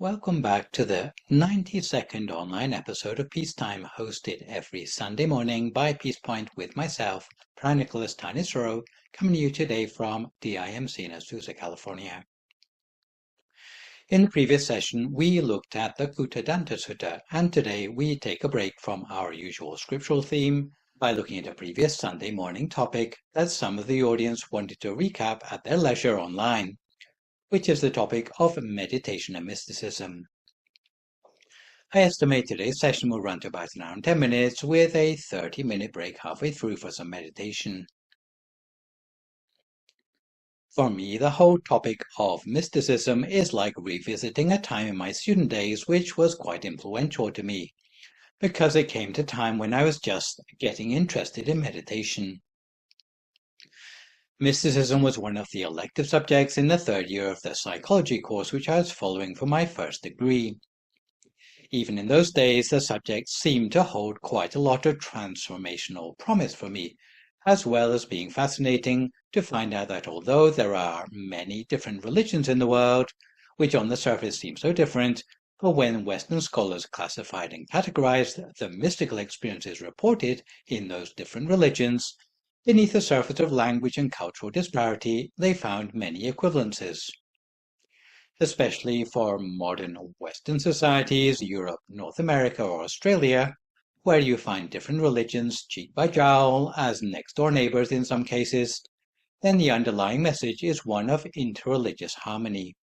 Welcome back to the 90-second online episode of Peacetime, hosted every Sunday morning by Peacepoint with myself, Phra Nicholas Thanissaro, coming to you today from DIMC in Azusa, California. In the previous session, we looked at the Kuttadanta Sutta, and today we take a break from our usual scriptural theme by looking at a previous Sunday morning topic that some of the audience wanted to recap at their leisure online, which is the topic of meditation and mysticism. I estimate today's session will run to about an hour and 10 minutes, with a 30-minute break halfway through for some meditation. For me, the whole topic of mysticism is like revisiting a time in my student days which was quite influential to me, because it came to a time when I was just getting interested in meditation. Mysticism was one of the elective subjects in the third year of the psychology course which I was following for my first degree. Even in those days, the subject seemed to hold quite a lot of transformational promise for me, as well as being fascinating to find out that although there are many different religions in the world, which on the surface seem so different, but when Western scholars classified and categorized the mystical experiences reported in those different religions, beneath the surface of language and cultural disparity, they found many equivalences. Especially for modern Western societies, Europe, North America, or Australia, where you find different religions cheek by jowl as next-door neighbors in some cases, then the underlying message is one of interreligious harmony.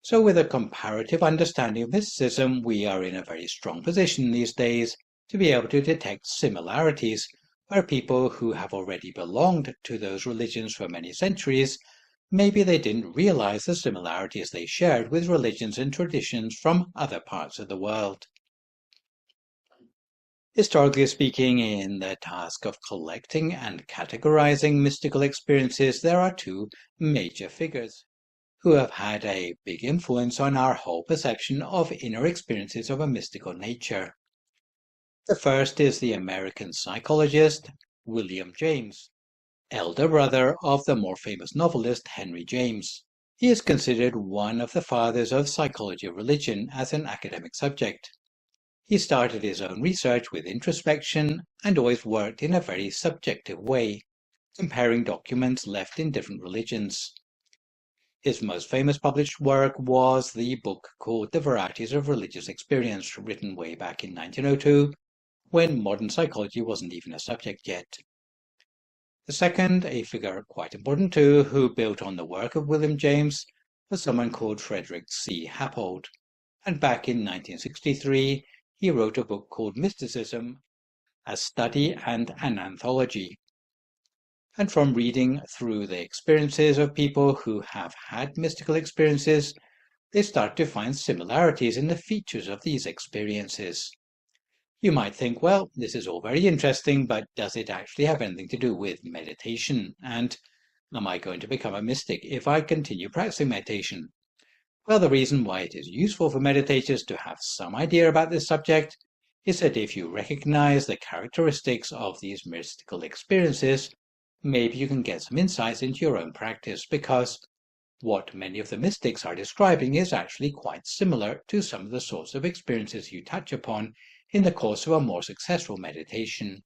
So with a comparative understanding of mysticism, we are in a very strong position these days to be able to detect similarities where people who have already belonged to those religions for many centuries, maybe they didn't realize the similarities they shared with religions and traditions from other parts of the world. Historically speaking, in the task of collecting and categorizing mystical experiences, there are two major figures who have had a big influence on our whole perception of inner experiences of a mystical nature. The first is the American psychologist William James, elder brother of the more famous novelist Henry James. He is considered one of the fathers of psychology of religion as an academic subject. He started his own research with introspection and always worked in a very subjective way, comparing documents left in different religions. His most famous published work was the book called The Varieties of Religious Experience, written way back in 1902, when modern psychology wasn't even a subject yet. The second, a figure quite important too, who built on the work of William James, was someone called Frederick C. Happold, and back in 1963 he wrote a book called Mysticism, a Study and an Anthology. And from reading through the experiences of people who have had mystical experiences, they start to find similarities in the features of these experiences. You might think, well, this is all very interesting, but does it actually have anything to do with meditation? And am I going to become a mystic if I continue practicing meditation? Well, the reason why it is useful for meditators to have some idea about this subject is that if you recognize the characteristics of these mystical experiences, maybe you can get some insights into your own practice, because what many of the mystics are describing is actually quite similar to some of the sorts of experiences you touch upon in the course of a more successful meditation.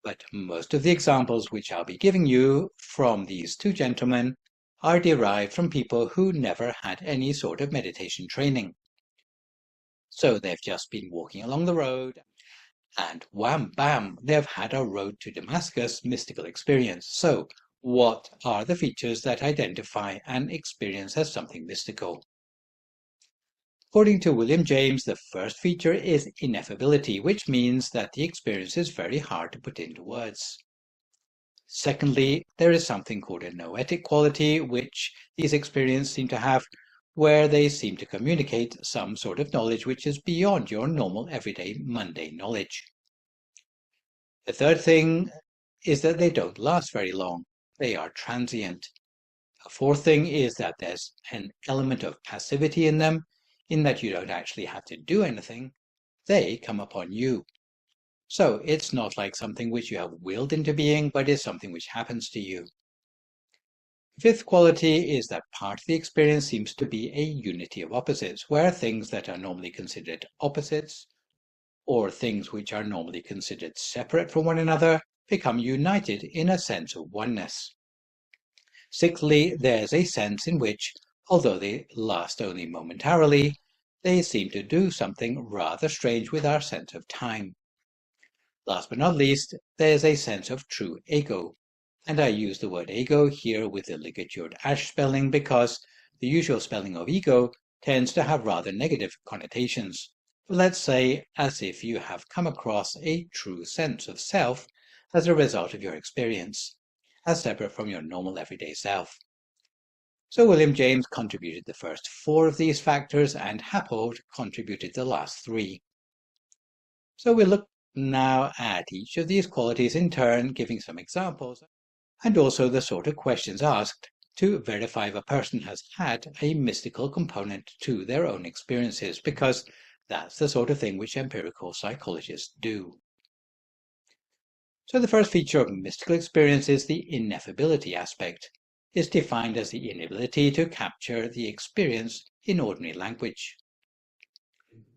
But most of the examples which I'll be giving you from these two gentlemen are derived from people who never had any sort of meditation training. So they've just been walking along the road, and wham bam, they've had a road to Damascus mystical experience. So what are the features that identify an experience as something mystical? According to William James, the first feature is ineffability, which means that the experience is very hard to put into words. Secondly, there is something called a noetic quality, which these experiences seem to have, where they seem to communicate some sort of knowledge which is beyond your normal, everyday, mundane knowledge. The third thing is that they don't last very long. They are transient. A fourth thing is that there's an element of passivity in them, in that you don't actually have to do anything. They come upon you. So it's not like something which you have willed into being, but is something which happens to you. Fifth quality is that part of the experience seems to be a unity of opposites, where things that are normally considered opposites, or things which are normally considered separate from one another, become united in a sense of oneness. Sixthly, there's a sense in which, although they last only momentarily, they seem to do something rather strange with our sense of time. Last but not least, there's a sense of true ego. And I use the word ego here with the ligatured ash spelling because the usual spelling of ego tends to have rather negative connotations. But let's say as if you have come across a true sense of self as a result of your experience, as separate from your normal everyday self. So William James contributed the first 4 of these factors, and Happold contributed the last 3. So we'll look now at each of these qualities in turn, giving some examples, and also the sort of questions asked to verify if a person has had a mystical component to their own experiences, because that's the sort of thing which empirical psychologists do. So the first feature of mystical experience is the ineffability aspect. It's defined as the inability to capture the experience in ordinary language.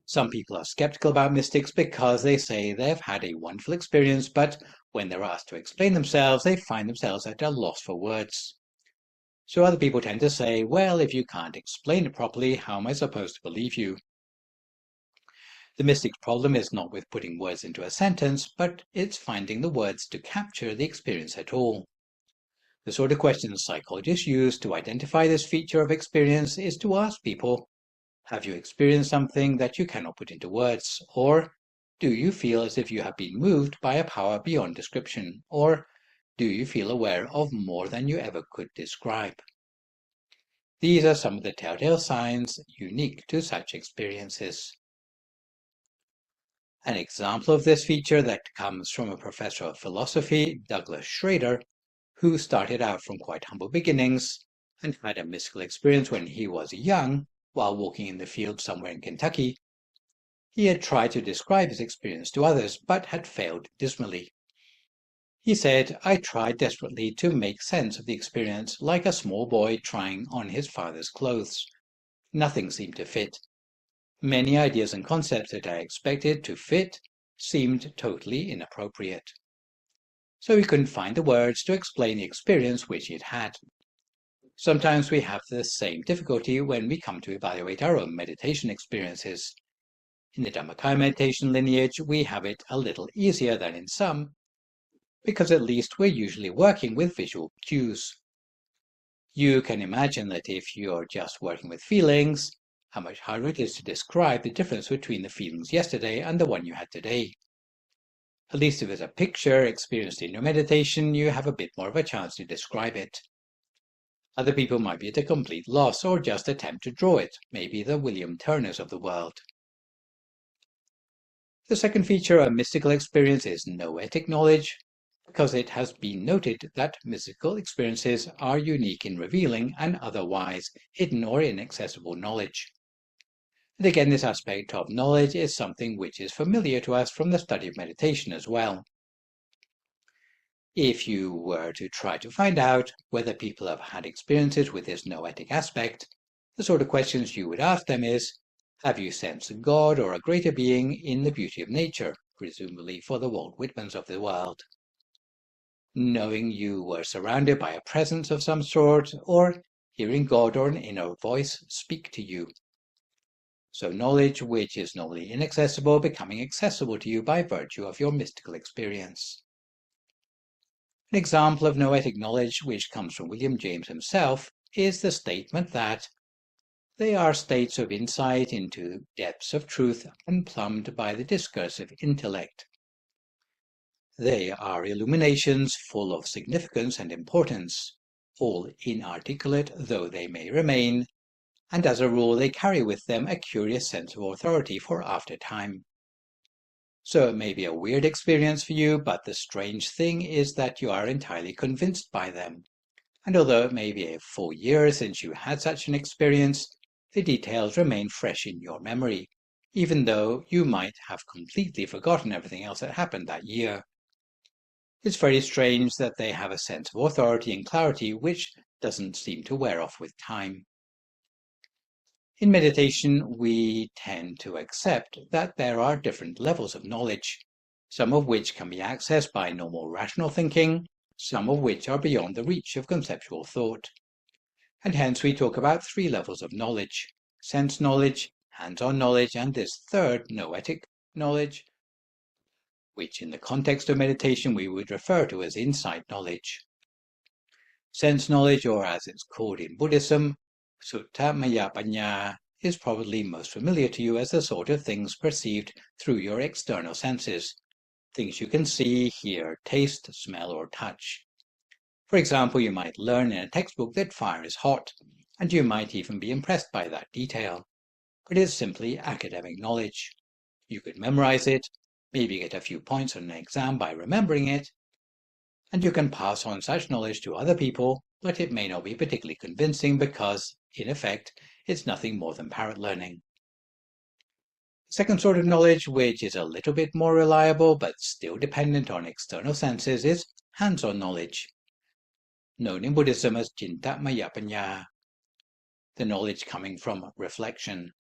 Some people are skeptical about mystics because they say they've had a wonderful experience, but when they're asked to explain themselves, they find themselves at a loss for words. So other people tend to say, well, if you can't explain it properly, how am I supposed to believe you? The mystic's problem is not with putting words into a sentence, but it's finding the words to capture the experience at all. The sort of questions psychologists use to identify this feature of experience is to ask people, have you experienced something that you cannot put into words? Or do you feel as if you have been moved by a power beyond description? Or do you feel aware of more than you ever could describe? These are some of the telltale signs unique to such experiences. An example of this feature that comes from a professor of philosophy, Douglas Schrader, who started out from quite humble beginnings and had a mystical experience when he was young while walking in the field somewhere in Kentucky. He had tried to describe his experience to others, but had failed dismally. He said, I tried desperately to make sense of the experience like a small boy trying on his father's clothes. Nothing seemed to fit. Many ideas and concepts that I expected to fit seemed totally inappropriate. So he couldn't find the words to explain the experience which he'd had. Sometimes we have the same difficulty when we come to evaluate our own meditation experiences. In the Dhammakaya meditation lineage, we have it a little easier than in some, because at least we're usually working with visual cues. You can imagine that if you're just working with feelings, how much harder it is to describe the difference between the feelings yesterday and the one you had today. At least if it's a picture experienced in your meditation, you have a bit more of a chance to describe it. Other people might be at a complete loss or just attempt to draw it, maybe the William Turners of the world. The second feature of mystical experience is noetic knowledge, because it has been noted that mystical experiences are unique in revealing an otherwise hidden or inaccessible knowledge. And again, this aspect of knowledge is something which is familiar to us from the study of meditation as well. If you were to try to find out whether people have had experiences with this noetic aspect, the sort of questions you would ask them is, have you sensed God or a greater being in the beauty of nature, presumably for the Walt Whitmans of the world? Knowing you were surrounded by a presence of some sort, or hearing God or an inner voice speak to you. So knowledge which is normally inaccessible becoming accessible to you by virtue of your mystical experience. An example of noetic knowledge which comes from William James himself is the statement that they are states of insight into depths of truth unplumbed by the discursive intellect. They are illuminations full of significance and importance, all inarticulate though they may remain, and as a rule they carry with them a curious sense of authority for after time. So it may be a weird experience for you, but the strange thing is that you are entirely convinced by them. And although it may be a full year since you had such an experience, the details remain fresh in your memory, even though you might have completely forgotten everything else that happened that year. It's very strange that they have a sense of authority and clarity which doesn't seem to wear off with time. In meditation, we tend to accept that there are different levels of knowledge, some of which can be accessed by normal rational thinking, some of which are beyond the reach of conceptual thought. And hence we talk about three levels of knowledge: sense knowledge, hands-on knowledge, and this third, noetic knowledge, which in the context of meditation we would refer to as insight knowledge. Sense knowledge, or as it's called in Buddhism, Sutta Maya Panya, is probably most familiar to you as the sort of things perceived through your external senses, things you can see, hear, taste, smell, or touch. For example, you might learn in a textbook that fire is hot, and you might even be impressed by that detail. But it's simply academic knowledge. You could memorize it, maybe get a few points on an exam by remembering it, and you can pass on such knowledge to other people, but it may not be particularly convincing because, in effect, it's nothing more than parrot learning. The second sort of knowledge, which is a little bit more reliable but still dependent on external senses, is hands-on knowledge, known in Buddhism as Cinta Maya Panya, the knowledge coming from reflection.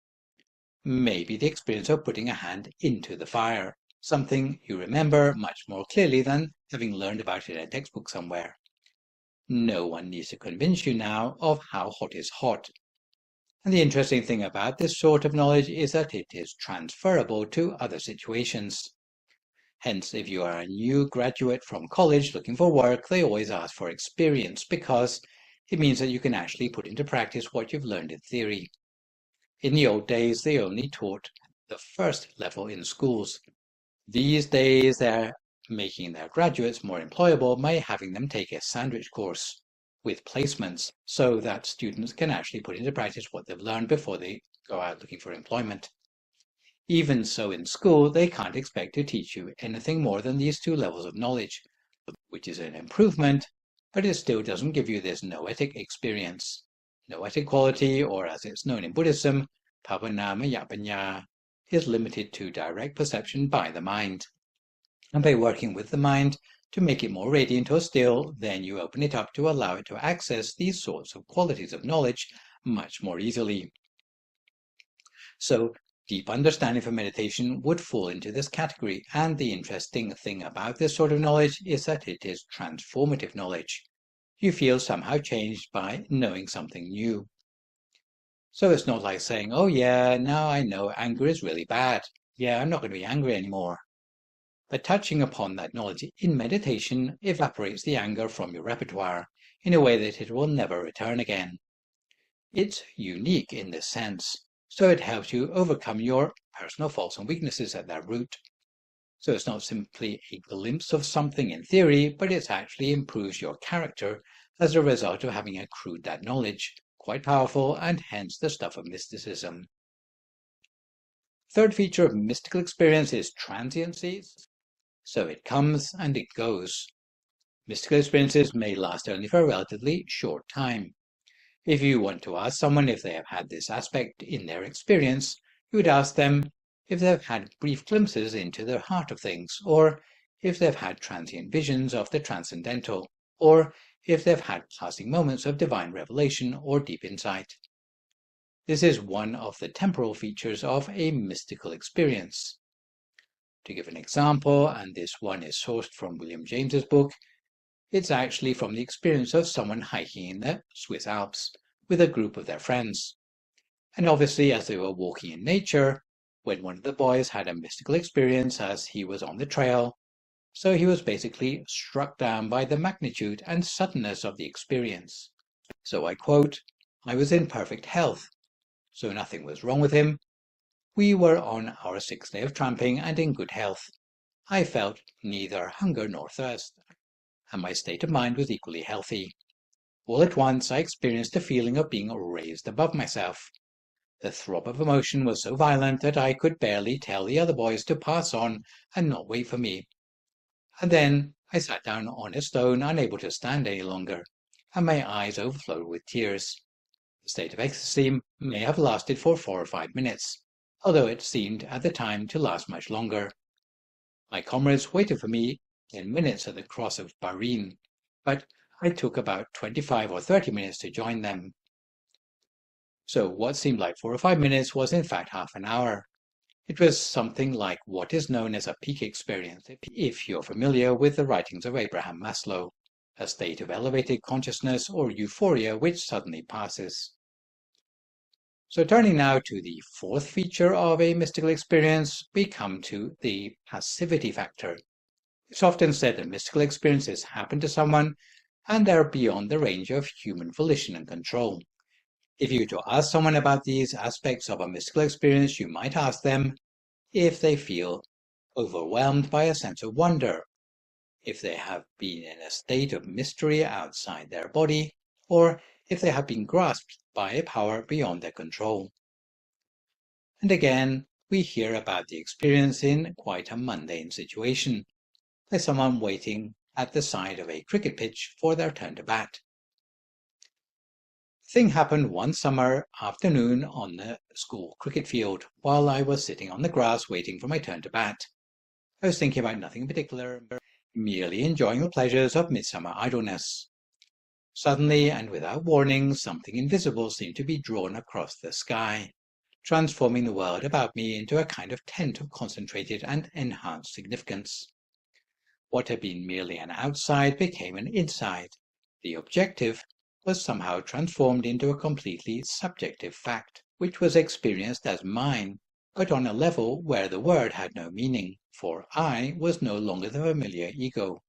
Maybe the experience of putting a hand into the fire, something you remember much more clearly than having learned about it in a textbook somewhere. No one needs to convince you now of how hot is hot. And the interesting thing about this sort of knowledge is that it is transferable to other situations. Hence, if you are a new graduate from college looking for work, they always ask for experience because it means that you can actually put into practice what you've learned in theory. In the old days, they only taught the first level in schools. These days, they're making their graduates more employable by having them take a sandwich course with placements so that students can actually put into practice what they've learned before they go out looking for employment. Even so, in school, they can't expect to teach you anything more than these two levels of knowledge, which is an improvement, but it still doesn't give you this noetic experience. Noetic quality, or as it's known in Buddhism, Pavana Maya Panya, is limited to direct perception by the mind. And by working with the mind to make it more radiant or still, then you open it up to allow it to access these sorts of qualities of knowledge much more easily. So, deep understanding for meditation would fall into this category, and the interesting thing about this sort of knowledge is that it is transformative knowledge. You feel somehow changed by knowing something new. So it's not like saying, oh yeah, now I know anger is really bad. Yeah, I'm not going to be angry anymore. But touching upon that knowledge in meditation evaporates the anger from your repertoire in a way that it will never return again. It's unique in this sense, so it helps you overcome your personal faults and weaknesses at their root. So it's not simply a glimpse of something in theory, but it actually improves your character as a result of having accrued that knowledge. Quite powerful, and hence the stuff of mysticism. Third feature of mystical experience is transiency. So it comes and it goes. Mystical experiences may last only for a relatively short time. If you want to ask someone if they have had this aspect in their experience, you would ask them if they've had brief glimpses into the heart of things, or if they've had transient visions of the transcendental, or if they've had passing moments of divine revelation or deep insight. This is one of the temporal features of a mystical experience. To give an example, and this one is sourced from William James's book, it's actually from the experience of someone hiking in the Swiss Alps with a group of their friends. And obviously, as they were walking in nature, when one of the boys had a mystical experience as he was on the trail, so he was basically struck down by the magnitude and suddenness of the experience. So I quote, "I was in perfect health, so nothing was wrong with him. We were on our 6th day of tramping and in good health. I felt neither hunger nor thirst, and my state of mind was equally healthy. All at once I experienced a feeling of being raised above myself. The throb of emotion was so violent that I could barely tell the other boys to pass on and not wait for me. And then I sat down on a stone, unable to stand any longer, and my eyes overflowed with tears. The state of ecstasy may have lasted for 4 or 5 minutes, although it seemed at the time to last much longer. My comrades waited for me 10 minutes at the cross of Barin, but I took about 25 or 30 minutes to join them. So what seemed like 4 or 5 minutes was in fact half an hour. It was something like what is known as a peak experience, if you're familiar with the writings of Abraham Maslow, a state of elevated consciousness or euphoria which suddenly passes. So turning now to the fourth feature of a mystical experience, we come to the passivity factor. It's often said that mystical experiences happen to someone and they're beyond the range of human volition and control. If you were to ask someone about these aspects of a mystical experience, you might ask them if they feel overwhelmed by a sense of wonder, if they have been in a state of mystery outside their body, or if they have been grasped by a power beyond their control. And again, we hear about the experience in quite a mundane situation, like someone waiting at the side of a cricket pitch for their turn to bat. The thing happened one summer afternoon on the school cricket field while I was sitting on the grass waiting for my turn to bat. I was thinking about nothing in particular, merely enjoying the pleasures of midsummer idleness. Suddenly, and without warning, something invisible seemed to be drawn across the sky, transforming the world about me into a kind of tent of concentrated and enhanced significance. What had been merely an outside became an inside. The objective was somehow transformed into a completely subjective fact, which was experienced as mine, but on a level where the word had no meaning, for I was no longer the familiar ego.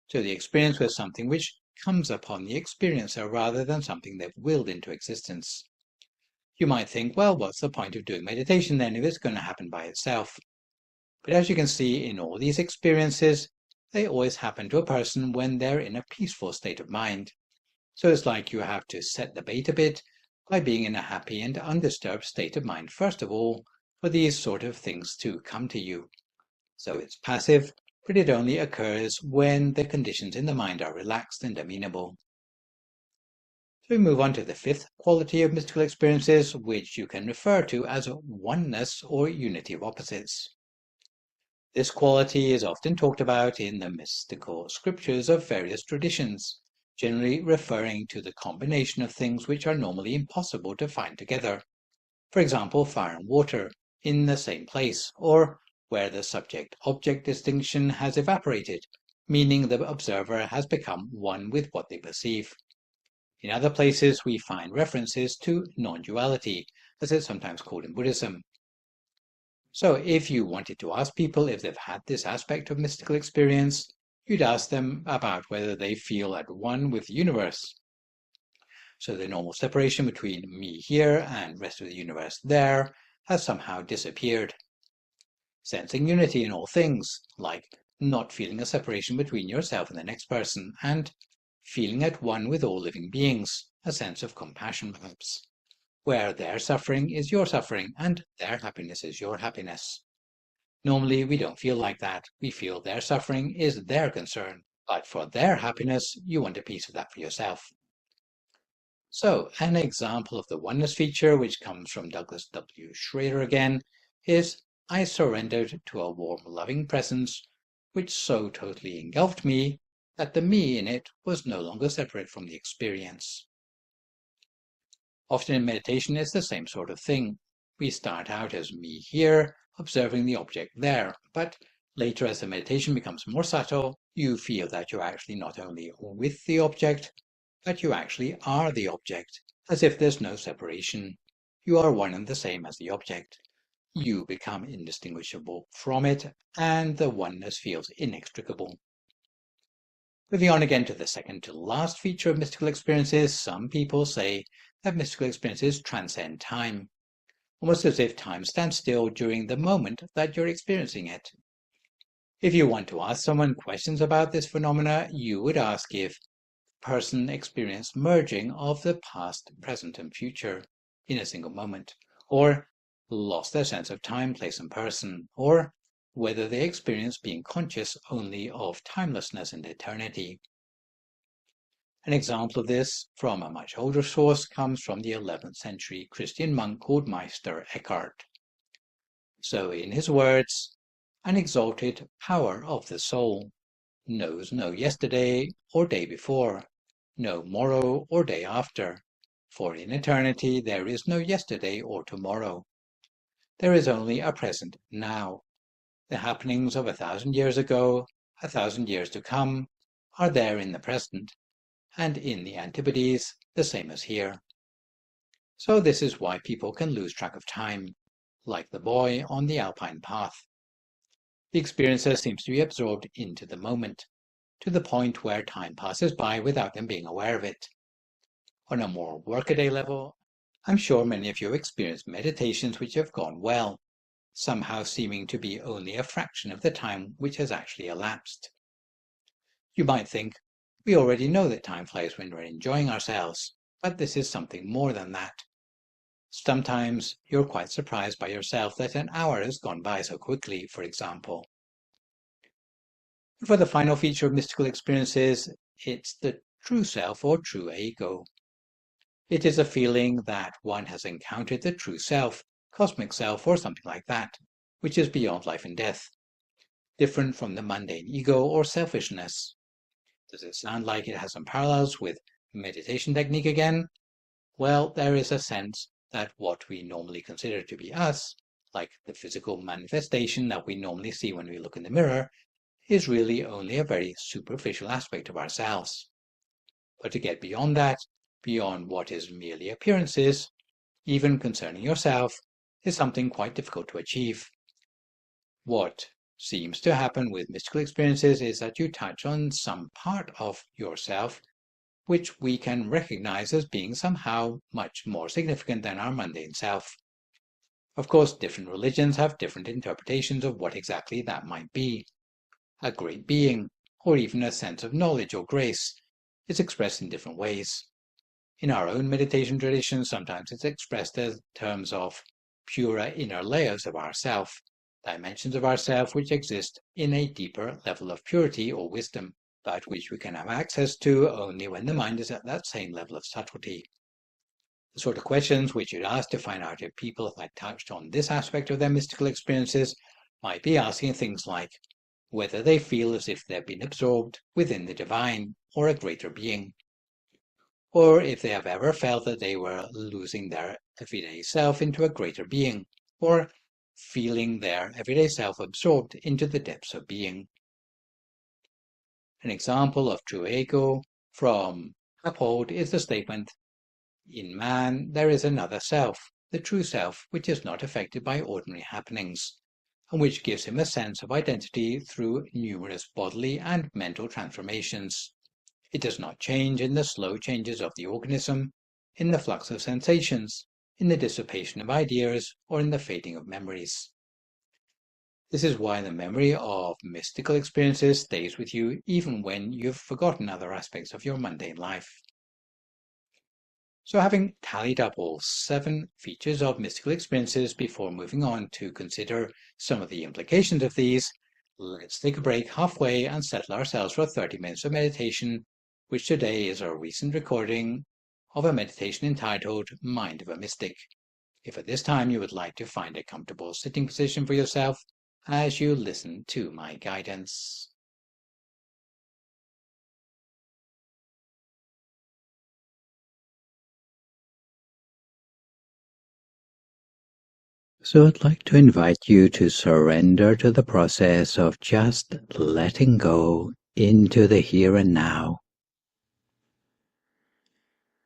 So the experience was something which comes upon the experiencer rather than something they've willed into existence. You might think, well, what's the point of doing meditation then if it's going to happen by itself? But as you can see in all these experiences, they always happen to a person when they're in a peaceful state of mind. So it's like you have to set the bait a bit by being in a happy and undisturbed state of mind first of all, for these sort of things to come to you. So it's passive, but it only occurs when the conditions in the mind are relaxed and amenable. So we move on to the fifth quality of mystical experiences, which you can refer to as oneness or unity of opposites. This quality is often talked about in the mystical scriptures of various traditions, generally referring to the combination of things which are normally impossible to find together. For example, fire and water in the same place, or where the subject-object distinction has evaporated, meaning the observer has become one with what they perceive. In other places, we find references to non-duality, as it's sometimes called in Buddhism. So if you wanted to ask people if they've had this aspect of mystical experience, you'd ask them about whether they feel at one with the universe. So the normal separation between me here and rest of the universe there has somehow disappeared. Sensing unity in all things, like not feeling a separation between yourself and the next person, and feeling at one with all living beings, a sense of compassion perhaps, where their suffering is your suffering and their happiness is your happiness. Normally we don't feel like that. We feel their suffering is their concern, but for their happiness, you want a piece of that for yourself. So an example of the oneness feature, which comes from Douglas W. Schrader again, is I surrendered to a warm, loving presence, which so totally engulfed me that the me in it was no longer separate from the experience. Often in meditation, it's the same sort of thing. We start out as me here, observing the object there, but later as the meditation becomes more subtle, you feel that you're actually not only with the object, but you actually are the object, as if there's no separation. You are one and the same as the object. You become indistinguishable from it, and the oneness feels inextricable. Moving on again to the second to last feature of mystical experiences, some people say that mystical experiences transcend time, almost as if time stands still during the moment that you're experiencing it. If you want to ask someone questions about this phenomena, you would ask if the person experienced merging of the past, present, and future in a single moment, or lost their sense of time, place, and person, or whether they experience being conscious only of timelessness and eternity. An example of this from a much older source comes from the 11th century Christian monk called Meister Eckhart. So in his words, an exalted power of the soul, knows no yesterday or day before, no morrow or day after, for in eternity there is no yesterday or tomorrow. There is only a present now. The happenings of 1,000 years ago, 1,000 years to come, are there in the present, and in the Antipodes, the same as here. So this is why people can lose track of time, like the boy on the alpine path. The experiencer seems to be absorbed into the moment, to the point where time passes by without them being aware of it. On a more workaday level, I'm sure many of you have experienced meditations which have gone well, somehow seeming to be only a fraction of the time which has actually elapsed. You might think, we already know that time flies when we're enjoying ourselves, but this is something more than that. Sometimes you're quite surprised by yourself that an hour has gone by so quickly, for example. For the final feature of mystical experiences, it's the true self or true ego. It is a feeling that one has encountered the true self, cosmic self, or something like that, which is beyond life and death, different from the mundane ego or selfishness. Does it sound like it has some parallels with meditation technique again? Well, there is a sense that what we normally consider to be us, like the physical manifestation that we normally see when we look in the mirror, is really only a very superficial aspect of ourselves. But to get beyond that, beyond what is merely appearances, even concerning yourself, is something quite difficult to achieve. What seems to happen with mystical experiences is that you touch on some part of yourself which we can recognize as being somehow much more significant than our mundane self. Of course, different religions have different interpretations of what exactly that might be. A great being, or even a sense of knowledge or grace, is expressed in different ways. In our own meditation tradition, sometimes it's expressed in terms of purer inner layers of ourself, dimensions of ourself which exist in a deeper level of purity or wisdom, but which we can have access to only when the mind is at that same level of subtlety. The sort of questions which you'd ask to find out if people had touched on this aspect of their mystical experiences might be asking things like whether they feel as if they've been absorbed within the divine or a greater being, or if they have ever felt that they were losing their everyday self into a greater being, or feeling their everyday self absorbed into the depths of being. An example of true ego from Happold is the statement, "In man there is another self, the true self, which is not affected by ordinary happenings, and which gives him a sense of identity through numerous bodily and mental transformations. It does not change in the slow changes of the organism, in the flux of sensations, in the dissipation of ideas, or in the fading of memories." This is why the memory of mystical experiences stays with you even when you've forgotten other aspects of your mundane life. So having tallied up all 7 features of mystical experiences before moving on to consider some of the implications of these, let's take a break halfway and settle ourselves for 30 minutes of meditation, which today is a recent recording of a meditation entitled Mind of a Mystic. If at this time you would like to find a comfortable sitting position for yourself as you listen to my guidance. So I'd like to invite you to surrender to the process of just letting go into the here and now,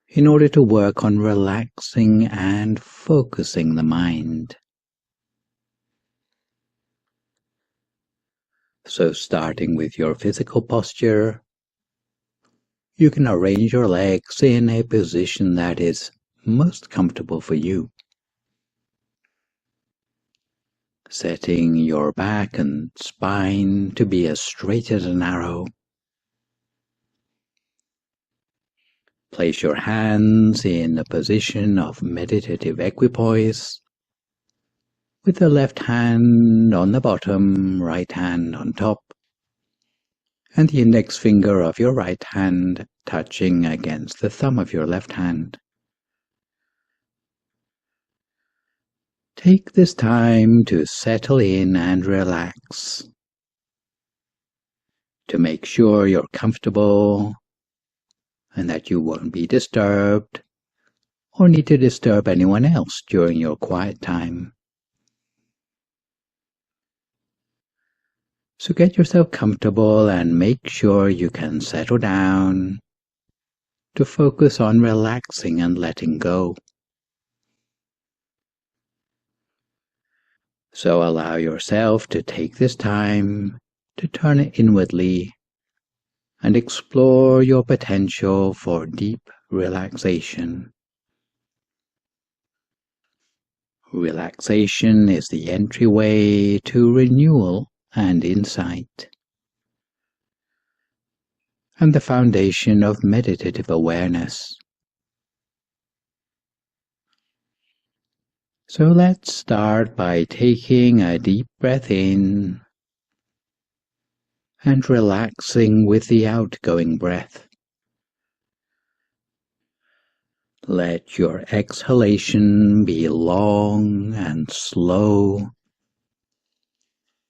in order to work on relaxing and focusing the mind. So starting with your physical posture, you can arrange your legs in a position that is most comfortable for you. Setting your back and spine to be as straight as an arrow. Place your hands in a position of meditative equipoise, with the left hand on the bottom, right hand on top, and the index finger of your right hand touching against the thumb of your left hand. Take this time to settle in and relax, to make sure you're comfortable and that you won't be disturbed or need to disturb anyone else during your quiet time. So get yourself comfortable and make sure you can settle down to focus on relaxing and letting go. So allow yourself to take this time to turn it inwardly and explore your potential for deep relaxation. Relaxation is the entryway to renewal and insight, and the foundation of meditative awareness. So let's start by taking a deep breath in and relaxing with the outgoing breath. Let your exhalation be long and slow,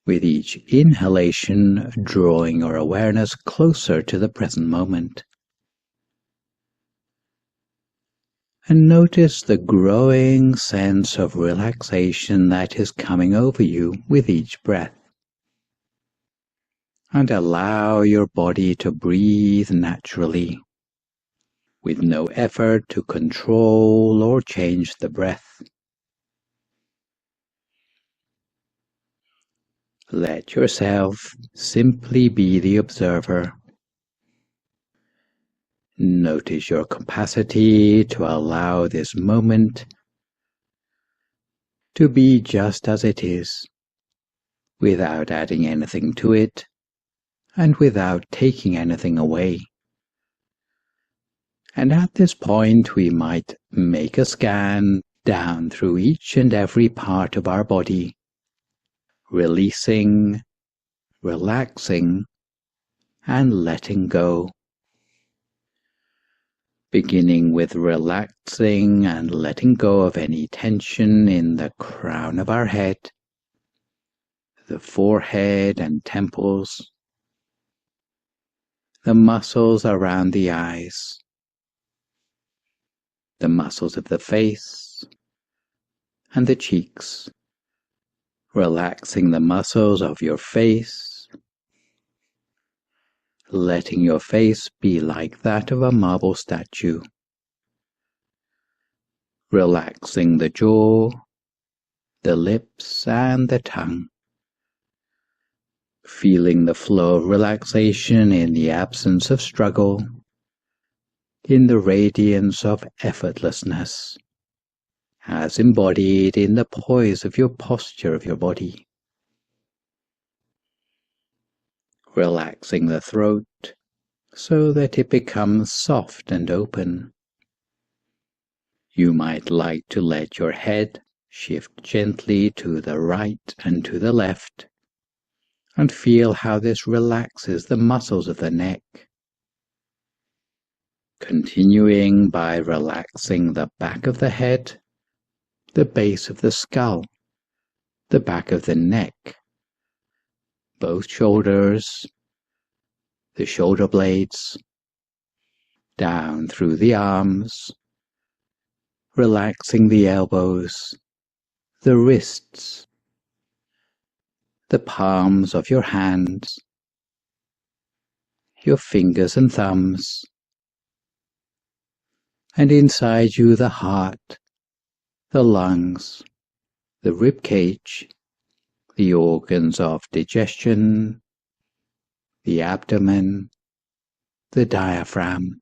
with each inhalation drawing your awareness closer to the present moment. And notice the growing sense of relaxation that is coming over you with each breath. And allow your body to breathe naturally, with no effort to control or change the breath. Let yourself simply be the observer. Notice your capacity to allow this moment to be just as it is, without adding anything to it and without taking anything away. And at this point we might make a scan down through each and every part of our body, releasing, relaxing, and letting go. Beginning with relaxing and letting go of any tension in the crown of our head, the forehead and temples, the muscles around the eyes, the muscles of the face, and the cheeks, relaxing the muscles of your face, letting your face be like that of a marble statue, relaxing the jaw, the lips, and the tongue, feeling the flow of relaxation in the absence of struggle, in the radiance of effortlessness, as embodied in the poise of your posture of your body. Relaxing the throat so that it becomes soft and open. You might like to let your head shift gently to the right and to the left, and feel how this relaxes the muscles of the neck. Continuing by relaxing the back of the head, the base of the skull, the back of the neck, both shoulders, the shoulder blades, down through the arms, relaxing the elbows, the wrists, the palms of your hands, your fingers and thumbs, and inside you the heart, the lungs, the rib cage, the organs of digestion, the abdomen, the diaphragm,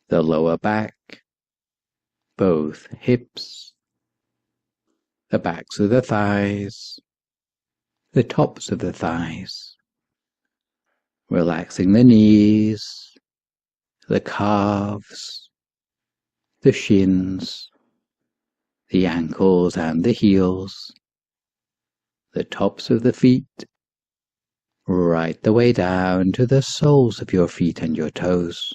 the lower back, both hips, the backs of the thighs, the tops of the thighs, relaxing the knees, the calves, the shins, the ankles and the heels, the tops of the feet, right the way down to the soles of your feet and your toes.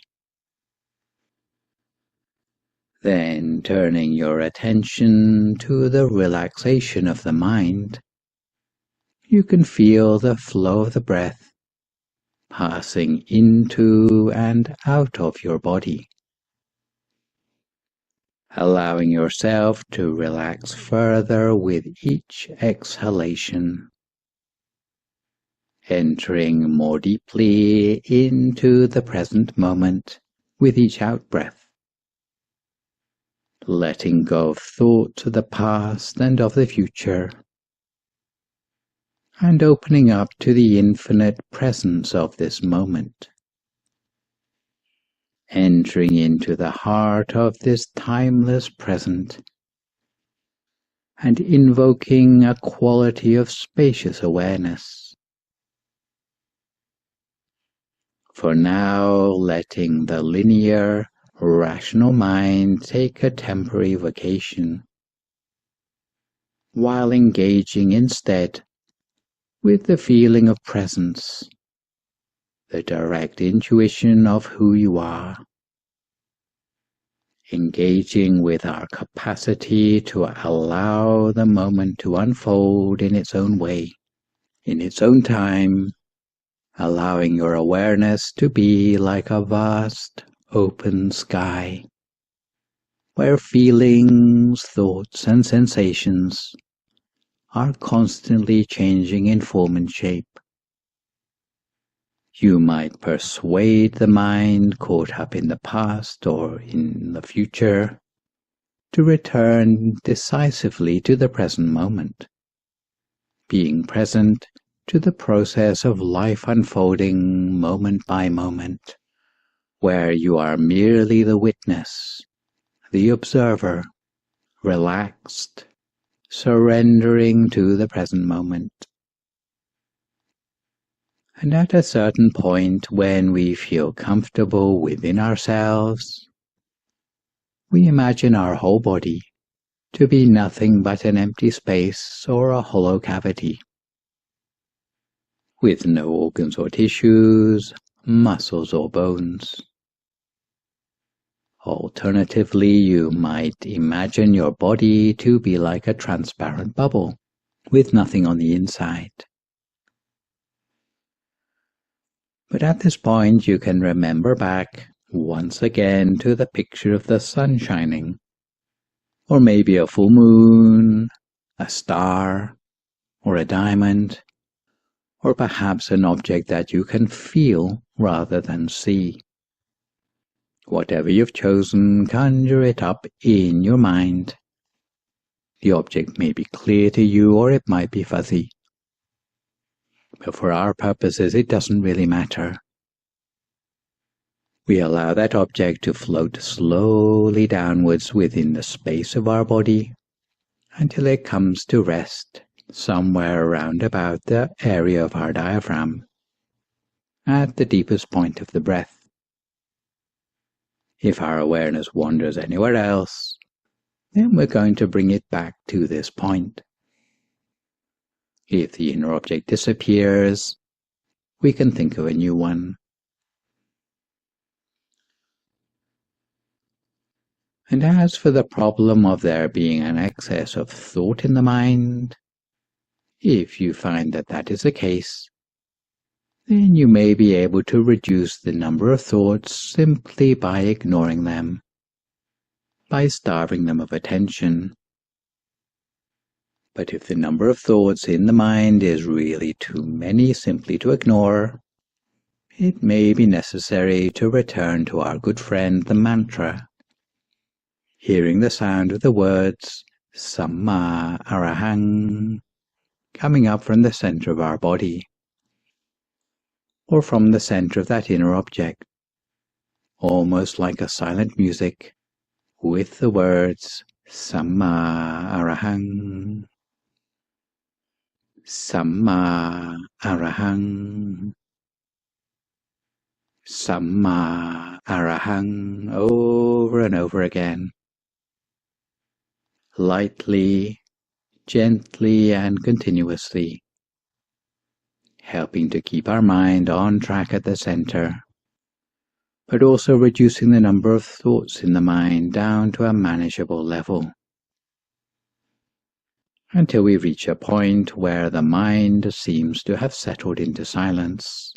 Then turning your attention to the relaxation of the mind, you can feel the flow of the breath passing into and out of your body, allowing yourself to relax further with each exhalation, entering more deeply into the present moment with each out-breath, letting go of thoughts of the past and of the future, and opening up to the infinite presence of this moment, entering into the heart of this timeless present, and invoking a quality of spacious awareness. For now, letting the linear, rational mind take a temporary vacation, while engaging instead with the feeling of presence, the direct intuition of who you are, engaging with our capacity to allow the moment to unfold in its own way, in its own time, allowing your awareness to be like a vast, open sky, where feelings, thoughts, and sensations are constantly changing in form and shape. You might persuade the mind caught up in the past or in the future to return decisively to the present moment, being present to the process of life unfolding moment by moment, where you are merely the witness, the observer, relaxed, surrendering to the present moment. And at a certain point when we feel comfortable within ourselves, we imagine our whole body to be nothing but an empty space or a hollow cavity, with no organs or tissues, muscles or bones. Alternatively, you might imagine your body to be like a transparent bubble, with nothing on the inside. But at this point you can remember back once again to the picture of the sun shining, or maybe a full moon, a star, or a diamond, or perhaps an object that you can feel rather than see. Whatever you've chosen, conjure it up in your mind. The object may be clear to you or it might be fuzzy. But for our purposes it doesn't really matter. We allow that object to float slowly downwards within the space of our body until it comes to rest somewhere around about the area of our diaphragm, at the deepest point of the breath. If our awareness wanders anywhere else, then we're going to bring it back to this point. If the inner object disappears, we can think of a new one. And as for the problem of there being an excess of thought in the mind, if you find that that is the case, then you may be able to reduce the number of thoughts simply by ignoring them, by starving them of attention. But if the number of thoughts in the mind is really too many simply to ignore, it may be necessary to return to our good friend the mantra, hearing the sound of the words Samma Arahang coming up from the center of our body, or from the center of that inner object, almost like a silent music with the words Samma Arahang, Samma Arahang, Samma Arahang, over and over again, lightly, gently and continuously, helping to keep our mind on track at the center, but also reducing the number of thoughts in the mind down to a manageable level, until we reach a point where the mind seems to have settled into silence,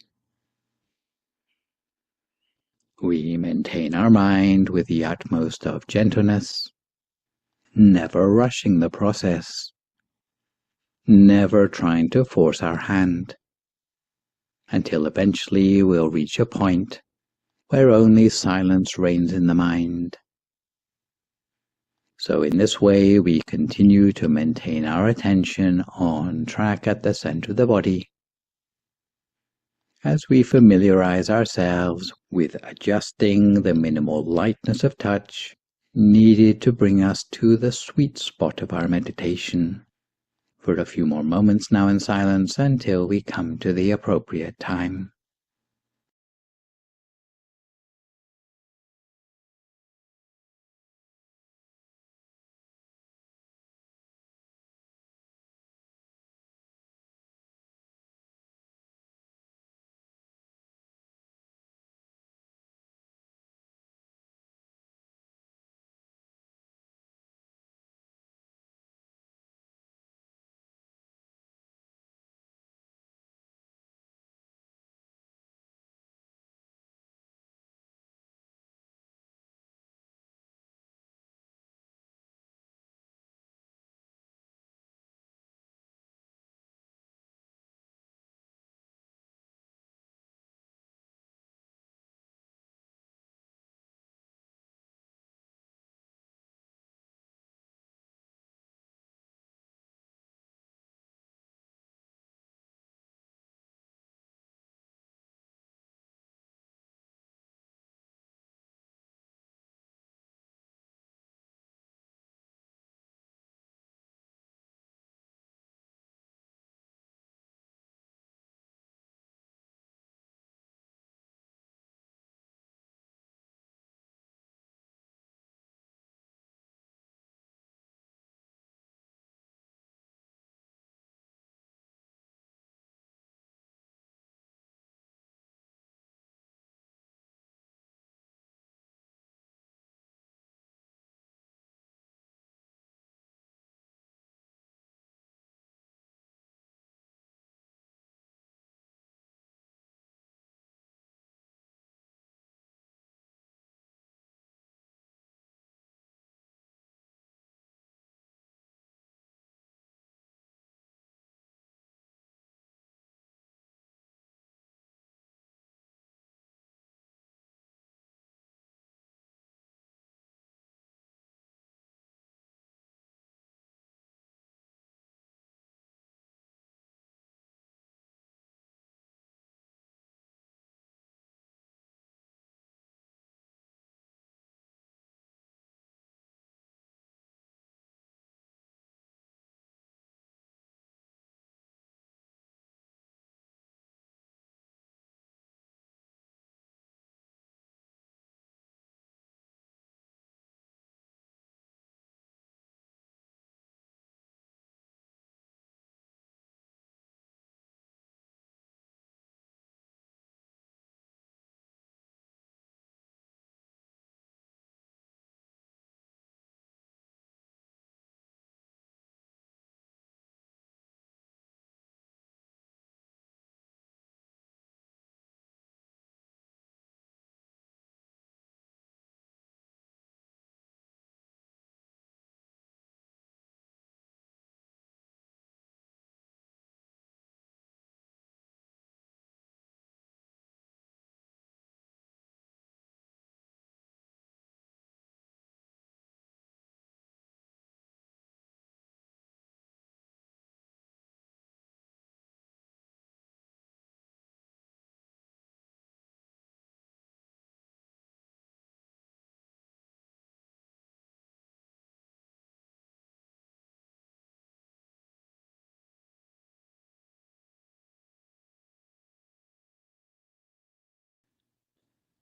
We maintain our mind with the utmost of gentleness, never rushing the process, never trying to force our hand, until eventually we'll reach a point where only silence reigns in the mind. So in this way we continue to maintain our attention on track at the center of the body, as we familiarize ourselves with adjusting the minimal lightness of touch needed to bring us to the sweet spot of our meditation, for a few more moments now in silence until we come to the appropriate time.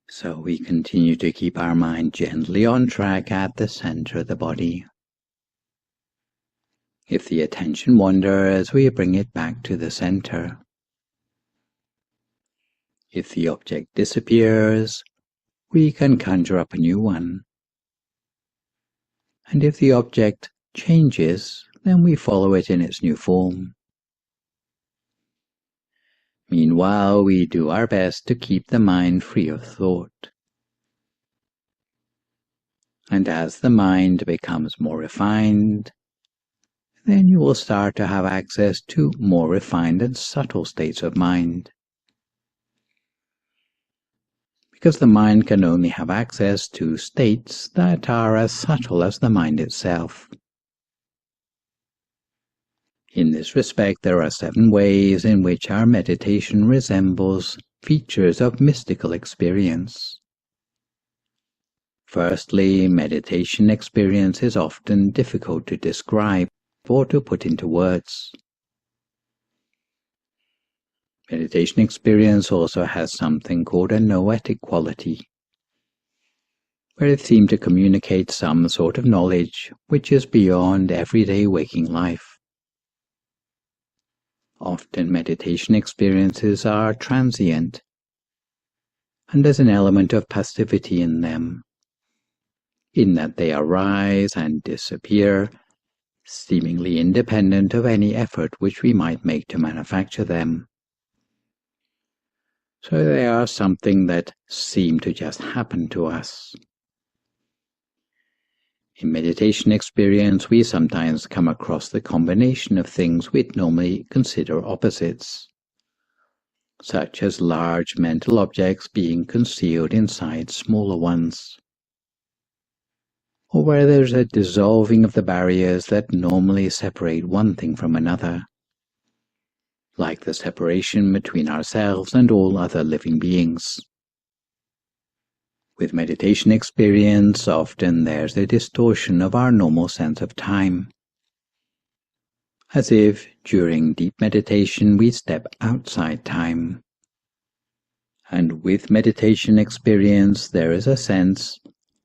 So we continue to keep our mind gently on track at the center of the body. If the attention wanders, we bring it back to the center. If the object disappears, we can conjure up a new one. And if the object changes, then we follow it in its new form. Meanwhile, we do our best to keep the mind free of thought. And as the mind becomes more refined, then you will start to have access to more refined and subtle states of mind. Because the mind can only have access to states that are as subtle as the mind itself. In this respect, there are 7 ways in which our meditation resembles features of mystical experience. Firstly, meditation experience is often difficult to describe or to put into words. Meditation experience also has something called a noetic quality, where it seems to communicate some sort of knowledge which is beyond everyday waking life. Often meditation experiences are transient, and there's an element of passivity in them, in that they arise and disappear, seemingly independent of any effort which we might make to manufacture them. So they are something that seem to just happen to us. In meditation experience, we sometimes come across the combination of things we'd normally consider opposites, such as large mental objects being concealed inside smaller ones, or where there's a dissolving of the barriers that normally separate one thing from another, like the separation between ourselves and all other living beings. With meditation experience, often there's a distortion of our normal sense of time, as if during deep meditation we step outside time. And with meditation experience, there is a sense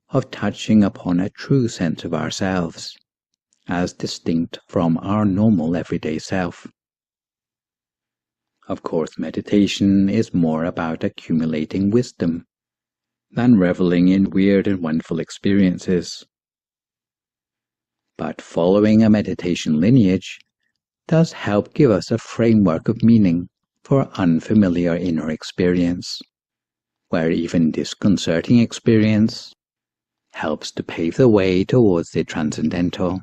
of touching upon a true sense of ourselves, as distinct from our normal everyday self. Of course, meditation is more about accumulating wisdom than reveling in weird and wonderful experiences. But following a meditation lineage does help give us a framework of meaning for unfamiliar inner experience, where even disconcerting experience helps to pave the way towards the transcendental.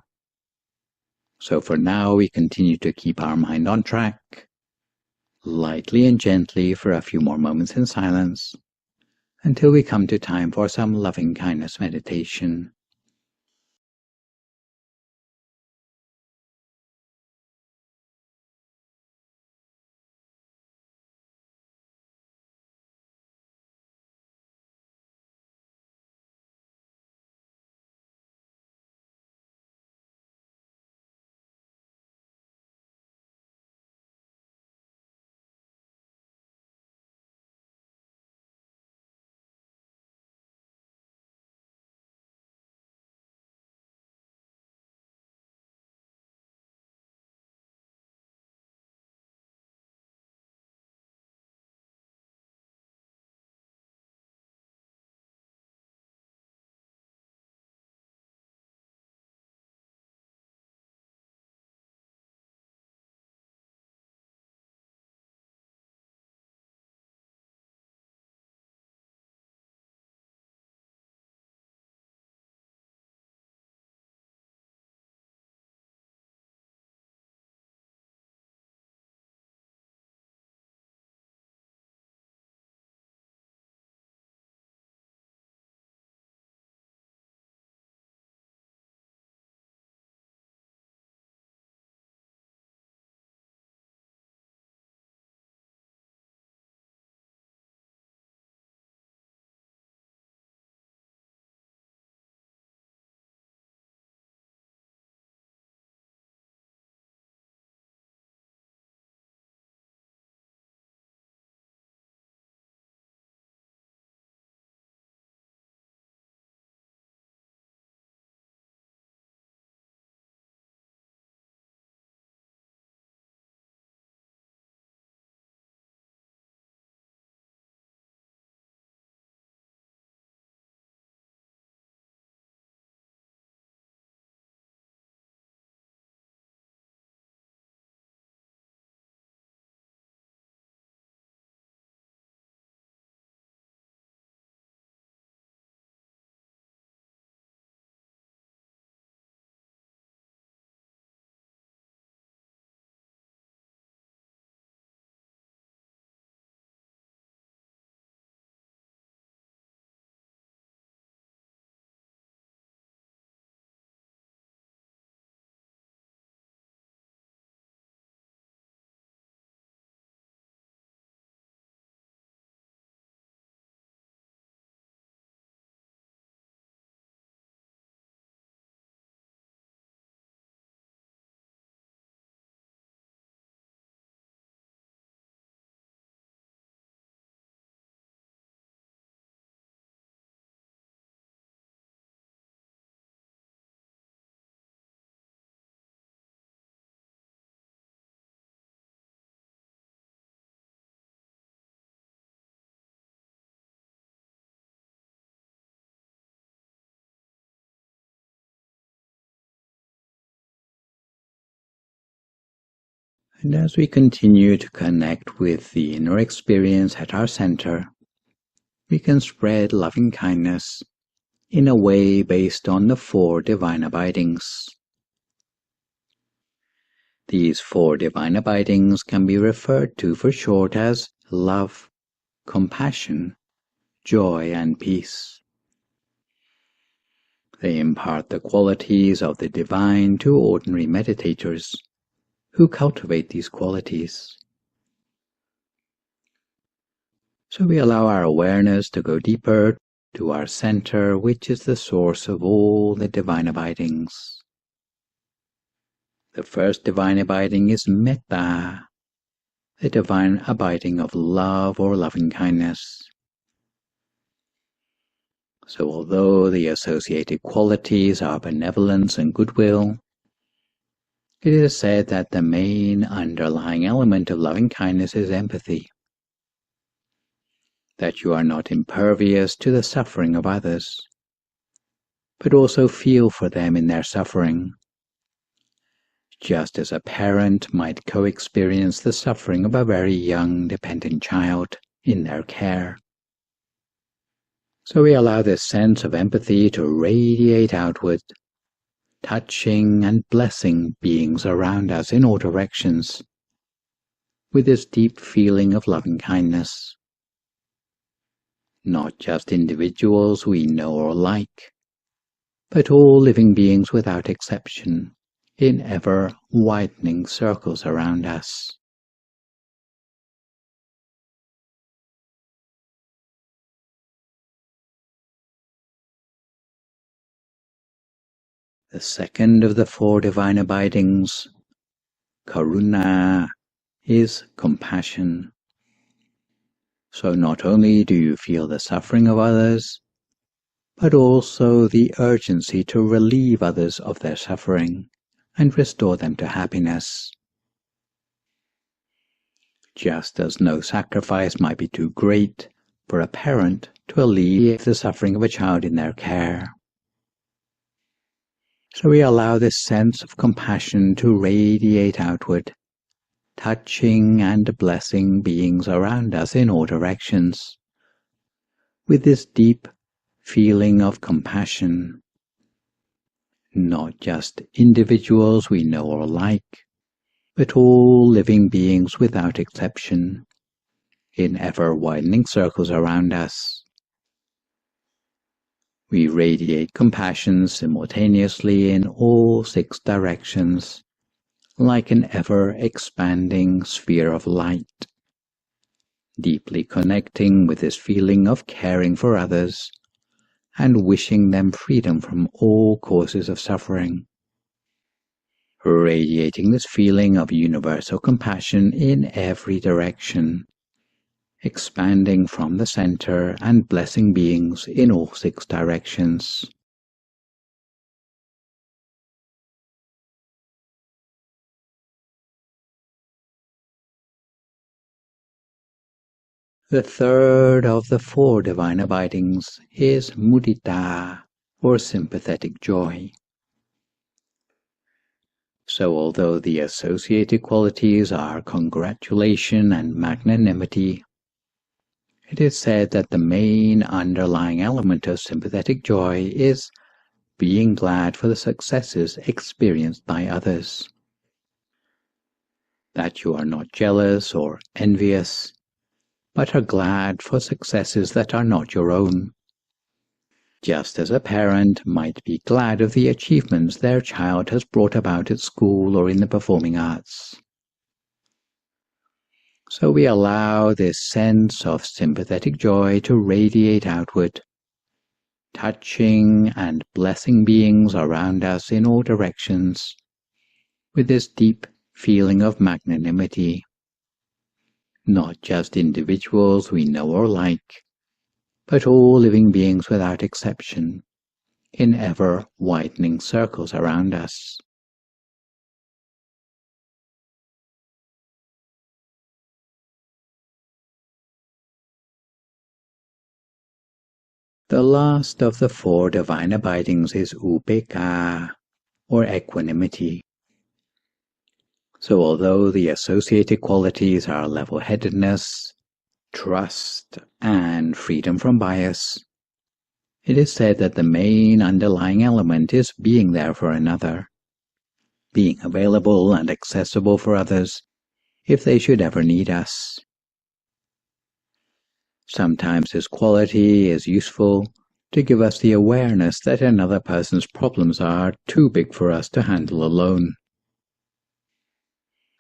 So for now, we continue to keep our mind on track, lightly and gently for a few more moments in silence, until we come to time for some loving kindness meditation. And as we continue to connect with the inner experience at our center, we can spread loving kindness in a way based on the 4 divine abidings. These 4 divine abidings can be referred to for short as love, compassion, joy, and peace. They impart the qualities of the divine to ordinary meditators who cultivate these qualities. So we allow our awareness to go deeper to our center, which is the source of all the divine abidings. The first divine abiding is metta, the divine abiding of love or loving kindness. So although the associated qualities are benevolence and goodwill, it is said that the main underlying element of loving kindness is empathy. That you are not impervious to the suffering of others, but also feel for them in their suffering, just as a parent might co-experience the suffering of a very young dependent child in their care. So we allow this sense of empathy to radiate outward, touching and blessing beings around us in all directions, with this deep feeling of loving kindness. Not just individuals we know or like, but all living beings without exception, in ever-widening circles around us. The second of the 4 divine abidings, karuna, is compassion. So not only do you feel the suffering of others, but also the urgency to relieve others of their suffering and restore them to happiness. Just as no sacrifice might be too great for a parent to alleviate the suffering of a child in their care. So we allow this sense of compassion to radiate outward, touching and blessing beings around us in all directions, with this deep feeling of compassion. Not just individuals we know or like, but all living beings without exception, in ever-widening circles around us. We radiate compassion simultaneously in all 6 directions, like an ever-expanding sphere of light, deeply connecting with this feeling of caring for others and wishing them freedom from all causes of suffering. Radiating this feeling of universal compassion in every direction, expanding from the center and blessing beings in all 6 directions. The third of the 4 divine abidings is mudita, or sympathetic joy. So although the associated qualities are congratulation and magnanimity, it is said that the main underlying element of sympathetic joy is being glad for the successes experienced by others. That you are not jealous or envious, but are glad for successes that are not your own. Just as a parent might be glad of the achievements their child has brought about at school or in the performing arts. So we allow this sense of sympathetic joy to radiate outward, touching and blessing beings around us in all directions, with this deep feeling of magnanimity. Not just individuals we know or like, but all living beings without exception, in ever-widening circles around us. The last of the 4 divine abidings is upekkha, or equanimity. So although the associated qualities are level-headedness, trust, and freedom from bias, it is said that the main underlying element is being there for another, being available and accessible for others if they should ever need us. Sometimes this quality is useful to give us the awareness that another person's problems are too big for us to handle alone.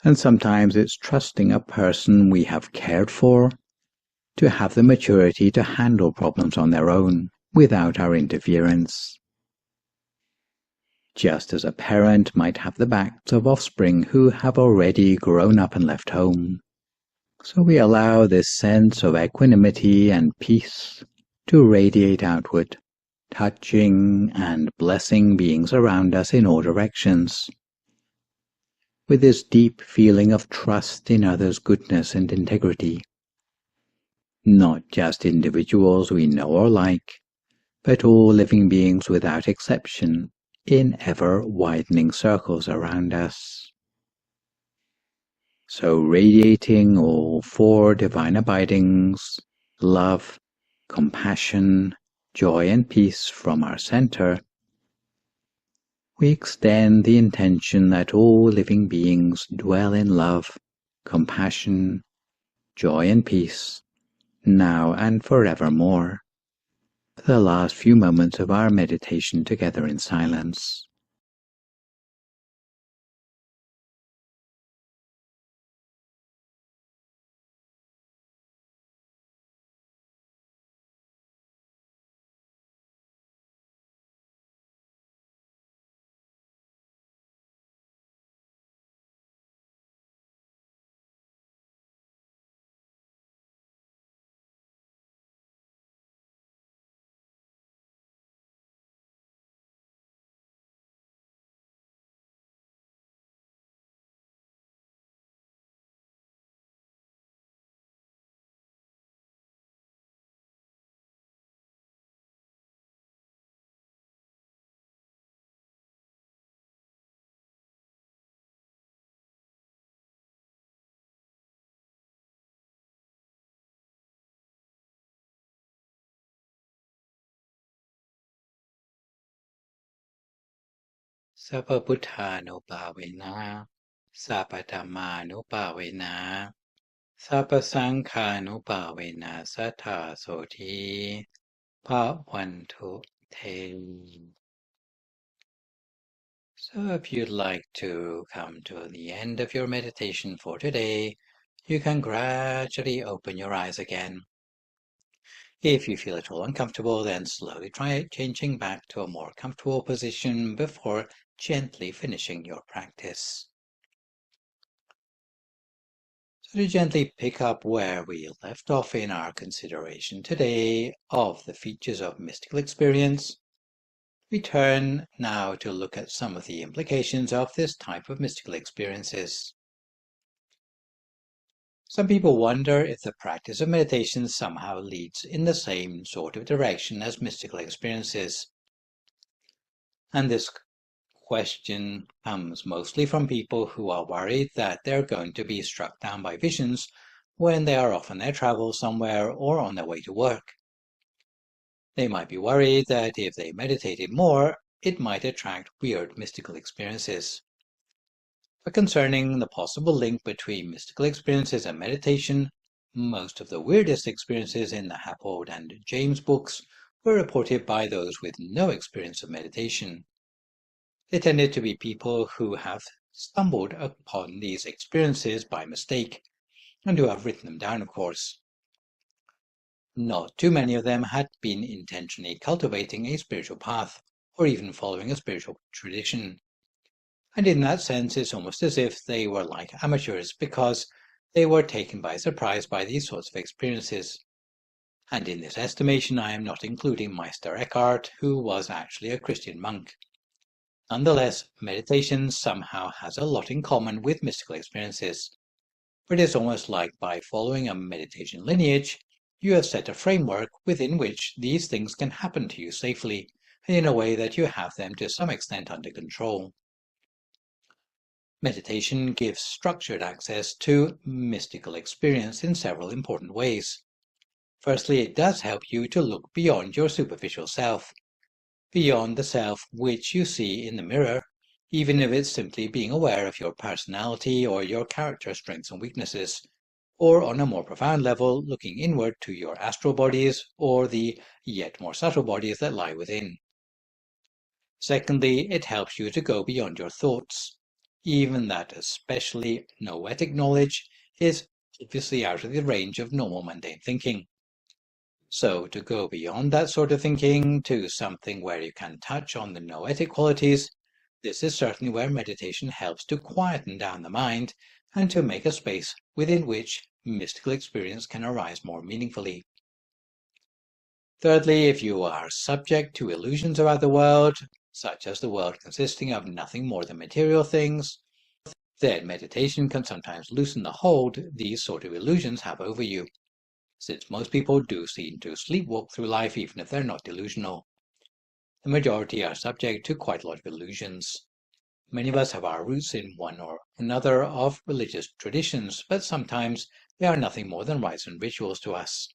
And sometimes it's trusting a person we have cared for to have the maturity to handle problems on their own without our interference. Just as a parent might have the backs of offspring who have already grown up and left home. So we allow this sense of equanimity and peace to radiate outward, touching and blessing beings around us in all directions, with this deep feeling of trust in others' goodness and integrity. Not just individuals we know or like, but all living beings without exception, in ever-widening circles around us. So radiating all four divine abidings, love, compassion, joy and peace from our center, we extend the intention that all living beings dwell in love, compassion, joy and peace, now and forevermore. For the last few moments of our meditation together in silence. Sappha Buddhanupavena, Sappha Dhammanupavena, Sappha Sanghānupavena Sattha Soti Bhavantu Te. So if you'd like to come to the end of your meditation for today, you can gradually open your eyes again. If you feel at all uncomfortable, then slowly try changing back to a more comfortable position before gently finishing your practice. So to gently pick up where we left off in our consideration today of the features of mystical experience, we turn now to look at some of the implications of this type of mystical experiences. Some people wonder if the practice of meditation somehow leads in the same sort of direction as mystical experiences. And this question comes mostly from people who are worried that they're going to be struck down by visions when they are off on their travels somewhere or on their way to work. They might be worried that if they meditated more, it might attract weird mystical experiences. But concerning the possible link between mystical experiences and meditation, most of the weirdest experiences in the Happold and James books were reported by those with no experience of meditation. They tended to be people who have stumbled upon these experiences by mistake, and who have written them down, of course. Not too many of them had been intentionally cultivating a spiritual path, or even following a spiritual tradition. And in that sense, it's almost as if they were like amateurs, because they were taken by surprise by these sorts of experiences. And in this estimation, I am not including Meister Eckhart, who was actually a Christian monk. Nonetheless, meditation somehow has a lot in common with mystical experiences. But it's almost like by following a meditation lineage, you have set a framework within which these things can happen to you safely, and in a way that you have them to some extent under control. Meditation gives structured access to mystical experience in several important ways. Firstly, it does help you to look beyond your superficial self, beyond the self which you see in the mirror, even if it's simply being aware of your personality or your character strengths and weaknesses, or on a more profound level, looking inward to your astral bodies or the yet more subtle bodies that lie within. Secondly, it helps you to go beyond your thoughts. Even that especially noetic knowledge is obviously out of the range of normal mundane thinking. So to go beyond that sort of thinking to something where you can touch on the noetic qualities, this is certainly where meditation helps to quieten down the mind and to make a space within which mystical experience can arise more meaningfully. Thirdly, if you are subject to illusions about the world, such as the world consisting of nothing more than material things, then meditation can sometimes loosen the hold these sort of illusions have over you, since most people do seem to sleepwalk through life even if they're not delusional. The majority are subject to quite a lot of illusions. Many of us have our roots in one or another of religious traditions, but sometimes they are nothing more than rites and rituals to us.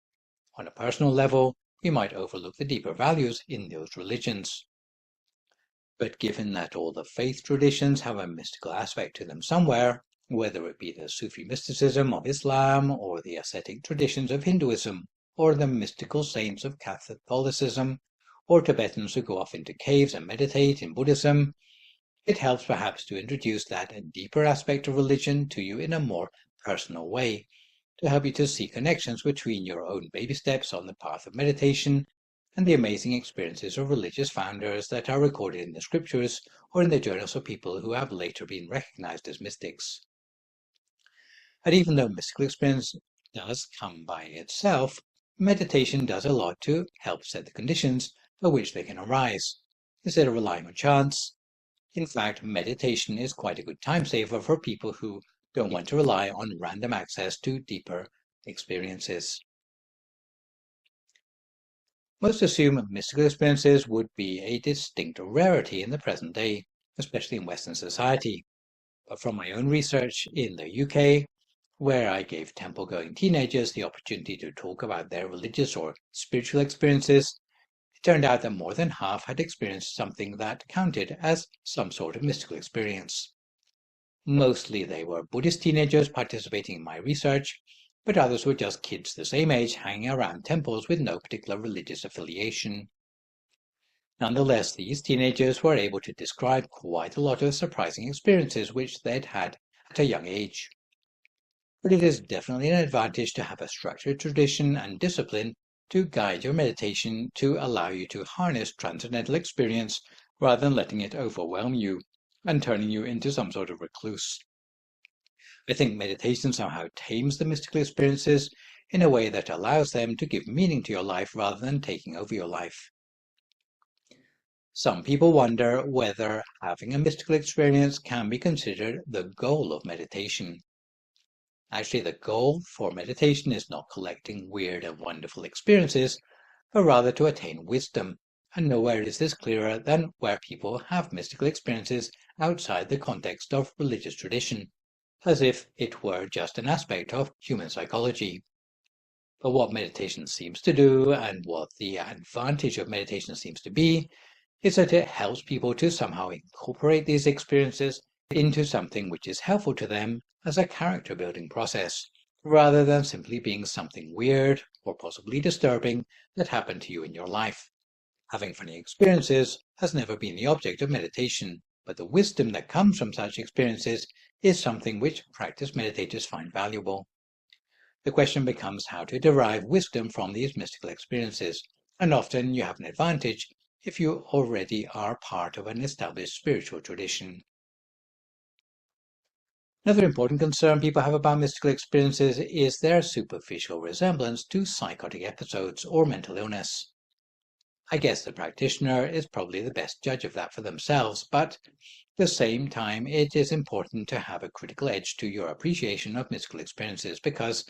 On a personal level, we might overlook the deeper values in those religions. But given that all the faith traditions have a mystical aspect to them somewhere, whether it be the Sufi mysticism of Islam, or the ascetic traditions of Hinduism, or the mystical saints of Catholicism, or Tibetans who go off into caves and meditate in Buddhism, it helps perhaps to introduce that deeper aspect of religion to you in a more personal way, to help you to see connections between your own baby steps on the path of meditation and the amazing experiences of religious founders that are recorded in the scriptures or in the journals of people who have later been recognized as mystics. And even though mystical experience does come by itself, meditation does a lot to help set the conditions by which they can arise, instead of relying on chance. In fact, meditation is quite a good time saver for people who don't want to rely on random access to deeper experiences. Most assume mystical experiences would be a distinct rarity in the present day, especially in Western society. But from my own research in the UK, where I gave temple-going teenagers the opportunity to talk about their religious or spiritual experiences, it turned out that more than half had experienced something that counted as some sort of mystical experience. Mostly they were Buddhist teenagers participating in my research, but others were just kids the same age hanging around temples with no particular religious affiliation. Nonetheless, these teenagers were able to describe quite a lot of surprising experiences which they'd had at a young age. But it is definitely an advantage to have a structured tradition and discipline to guide your meditation to allow you to harness transcendental experience rather than letting it overwhelm you and turning you into some sort of recluse. I think meditation somehow tames the mystical experiences in a way that allows them to give meaning to your life rather than taking over your life. Some people wonder whether having a mystical experience can be considered the goal of meditation. Actually, the goal for meditation is not collecting weird and wonderful experiences, but rather to attain wisdom, and nowhere is this clearer than where people have mystical experiences outside the context of religious tradition, as if it were just an aspect of human psychology. But what meditation seems to do, and what the advantage of meditation seems to be, is that it helps people to somehow incorporate these experiences into something which is helpful to them as a character building process, rather than simply being something weird or possibly disturbing that happened to you in your life. Having funny experiences has never been the object of meditation, but the wisdom that comes from such experiences is something which practiced meditators find valuable. The question becomes how to derive wisdom from these mystical experiences, and often you have an advantage if you already are part of an established spiritual tradition. Another important concern people have about mystical experiences is their superficial resemblance to psychotic episodes or mental illness. I guess the practitioner is probably the best judge of that for themselves, but at the same time it is important to have a critical edge to your appreciation of mystical experiences, because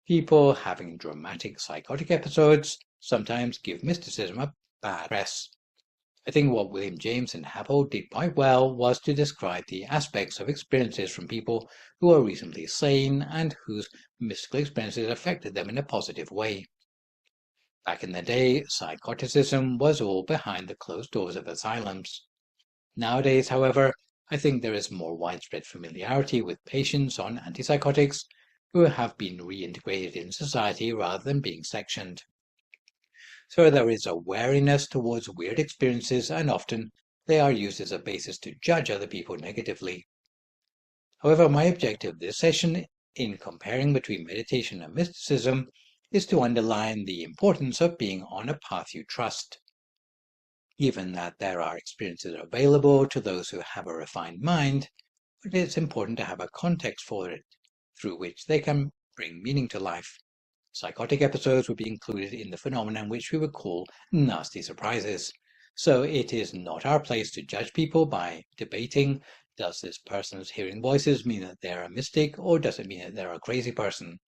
people having dramatic psychotic episodes sometimes give mysticism a bad press. I think what William James and Happold did quite well was to describe the aspects of experiences from people who are reasonably sane and whose mystical experiences affected them in a positive way. Back in the day, psychoticism was all behind the closed doors of asylums. Nowadays, however, I think there is more widespread familiarity with patients on antipsychotics who have been reintegrated in society rather than being sectioned. So there is a wariness towards weird experiences, and often they are used as a basis to judge other people negatively. However, my objective this session in comparing between meditation and mysticism is to underline the importance of being on a path you trust. Given that there are experiences available to those who have a refined mind, but it's important to have a context for it, through which they can bring meaning to life. Psychotic episodes would be included in the phenomenon which we would call nasty surprises. So it is not our place to judge people by debating, does this person's hearing voices mean that they're a mystic, or does it mean that they're a crazy person?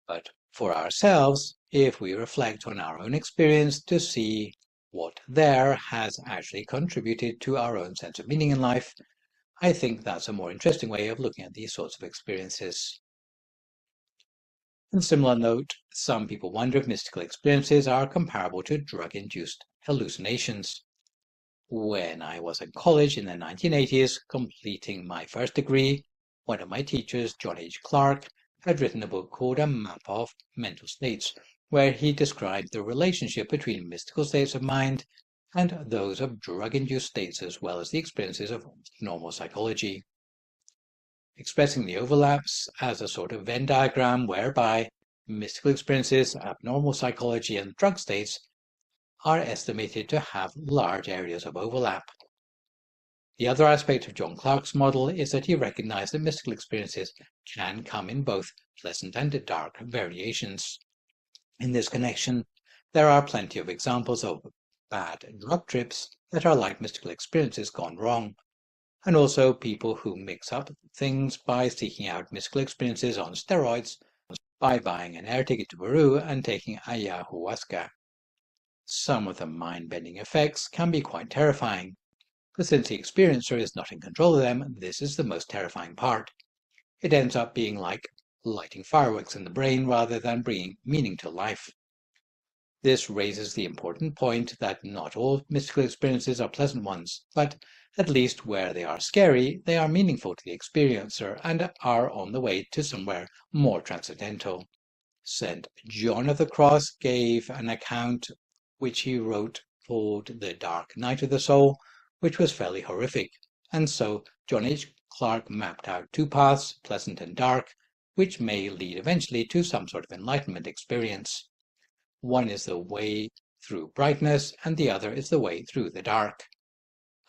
But for ourselves, if we reflect on our own experience to see what there has actually contributed to our own sense of meaning in life, I think that's a more interesting way of looking at these sorts of experiences. On a similar note, some people wonder if mystical experiences are comparable to drug-induced hallucinations. When I was in college in the 1980s, completing my first degree, one of my teachers, John H. Clarke, had written a book called A Map of Mental States, where he described the relationship between mystical states of mind and those of drug-induced states, as well as the experiences of normal psychology, expressing the overlaps as a sort of Venn diagram whereby mystical experiences, abnormal psychology, and drug states are estimated to have large areas of overlap. The other aspect of John Clarke's model is that he recognized that mystical experiences can come in both pleasant and dark variations. In this connection, there are plenty of examples of bad drug trips that are like mystical experiences gone wrong, and also people who mix up things by seeking out mystical experiences on steroids, by buying an air ticket to Peru and taking ayahuasca. Some of the mind-bending effects can be quite terrifying, but since the experiencer is not in control of them, this is the most terrifying part. It ends up being like lighting fireworks in the brain rather than bringing meaning to life. This raises the important point that not all mystical experiences are pleasant ones, but at least where they are scary, they are meaningful to the experiencer and are on the way to somewhere more transcendental. St. John of the Cross gave an account which he wrote called The Dark Night of the Soul, which was fairly horrific, and so John H. Clarke mapped out two paths, pleasant and dark, which may lead eventually to some sort of enlightenment experience. One is the way through brightness, and the other is the way through the dark.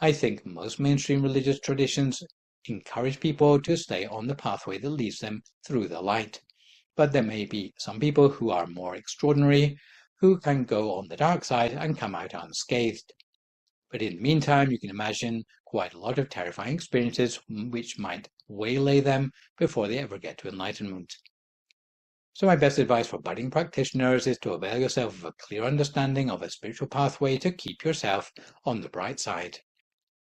I think most mainstream religious traditions encourage people to stay on the pathway that leads them through the light. But there may be some people who are more extraordinary, who can go on the dark side and come out unscathed. But in the meantime, you can imagine quite a lot of terrifying experiences which might waylay them before they ever get to enlightenment. So my best advice for budding practitioners is to avail yourself of a clear understanding of a spiritual pathway to keep yourself on the bright side.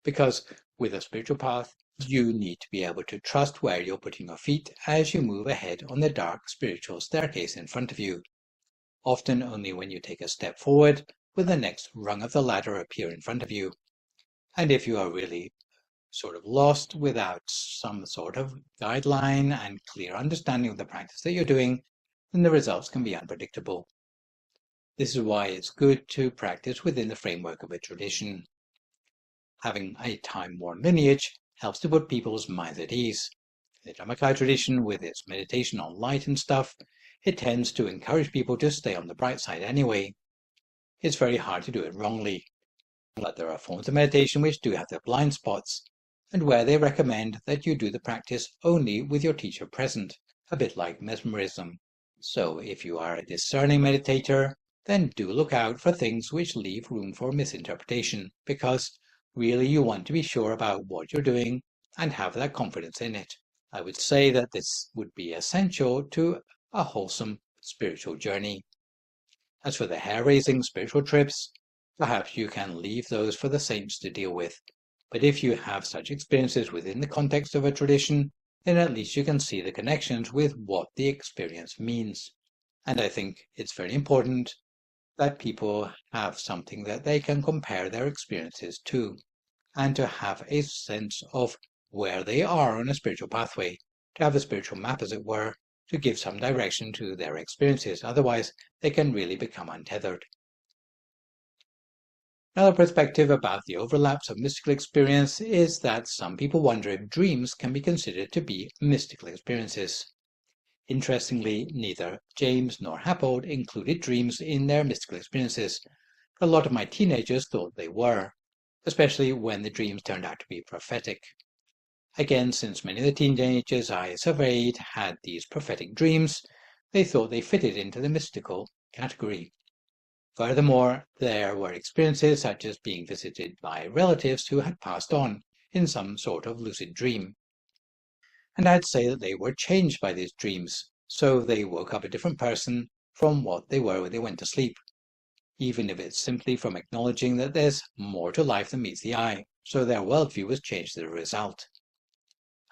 Because with a spiritual path, you need to be able to trust where you're putting your feet as you move ahead on the dark spiritual staircase in front of you. Often only when you take a step forward will the next rung of the ladder appear in front of you. And if you are really sort of lost without some sort of guideline and clear understanding of the practice that you're doing, then the results can be unpredictable. This is why it's good to practice within the framework of a tradition. Having a time-worn lineage helps to put people's minds at ease. The Dhammakaya tradition, with its meditation on light and stuff, it tends to encourage people to stay on the bright side anyway. It's very hard to do it wrongly. But there are forms of meditation which do have their blind spots, and where they recommend that you do the practice only with your teacher present, a bit like mesmerism. So if you are a discerning meditator, then do look out for things which leave room for misinterpretation, because really you want to be sure about what you're doing and have that confidence in it. I would say that this would be essential to a wholesome spiritual journey. As for the hair-raising spiritual trips, Perhaps you can leave those for the saints to deal with. But if you have such experiences within the context of a tradition, then at least you can see the connections with what the experience means. And I think it's very important that people have something that they can compare their experiences to, and to have a sense of where they are on a spiritual pathway, to have a spiritual map, as it were, to give some direction to their experiences. Otherwise, they can really become untethered. Another perspective about the overlaps of mystical experience is that some people wonder if dreams can be considered to be mystical experiences. Interestingly, neither James nor Happold included dreams in their mystical experiences. A lot of my teenagers thought they were, especially when the dreams turned out to be prophetic. Again, since many of the teenagers I surveyed had these prophetic dreams, they thought they fitted into the mystical category. Furthermore, there were experiences such as being visited by relatives who had passed on in some sort of lucid dream. And I'd say that they were changed by these dreams, so they woke up a different person from what they were when they went to sleep, even if it's simply from acknowledging that there's more to life than meets the eye, so their worldview was changed as a result.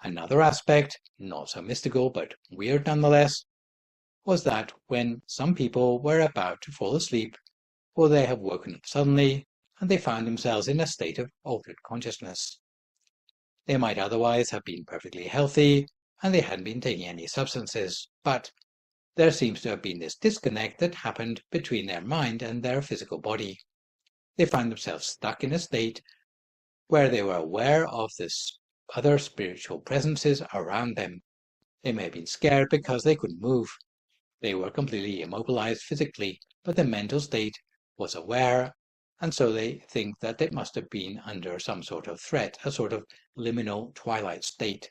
Another aspect, not so mystical but weird nonetheless, was that when some people were about to fall asleep, or they have woken up suddenly, and they found themselves in a state of altered consciousness. They might otherwise have been perfectly healthy, and they hadn't been taking any substances, but there seems to have been this disconnect that happened between their mind and their physical body. They found themselves stuck in a state where they were aware of this other spiritual presences around them. They may have been scared because they couldn't move. They were completely immobilized physically, but the mental state was aware, and so they think that it must have been under some sort of threat, a sort of liminal twilight state.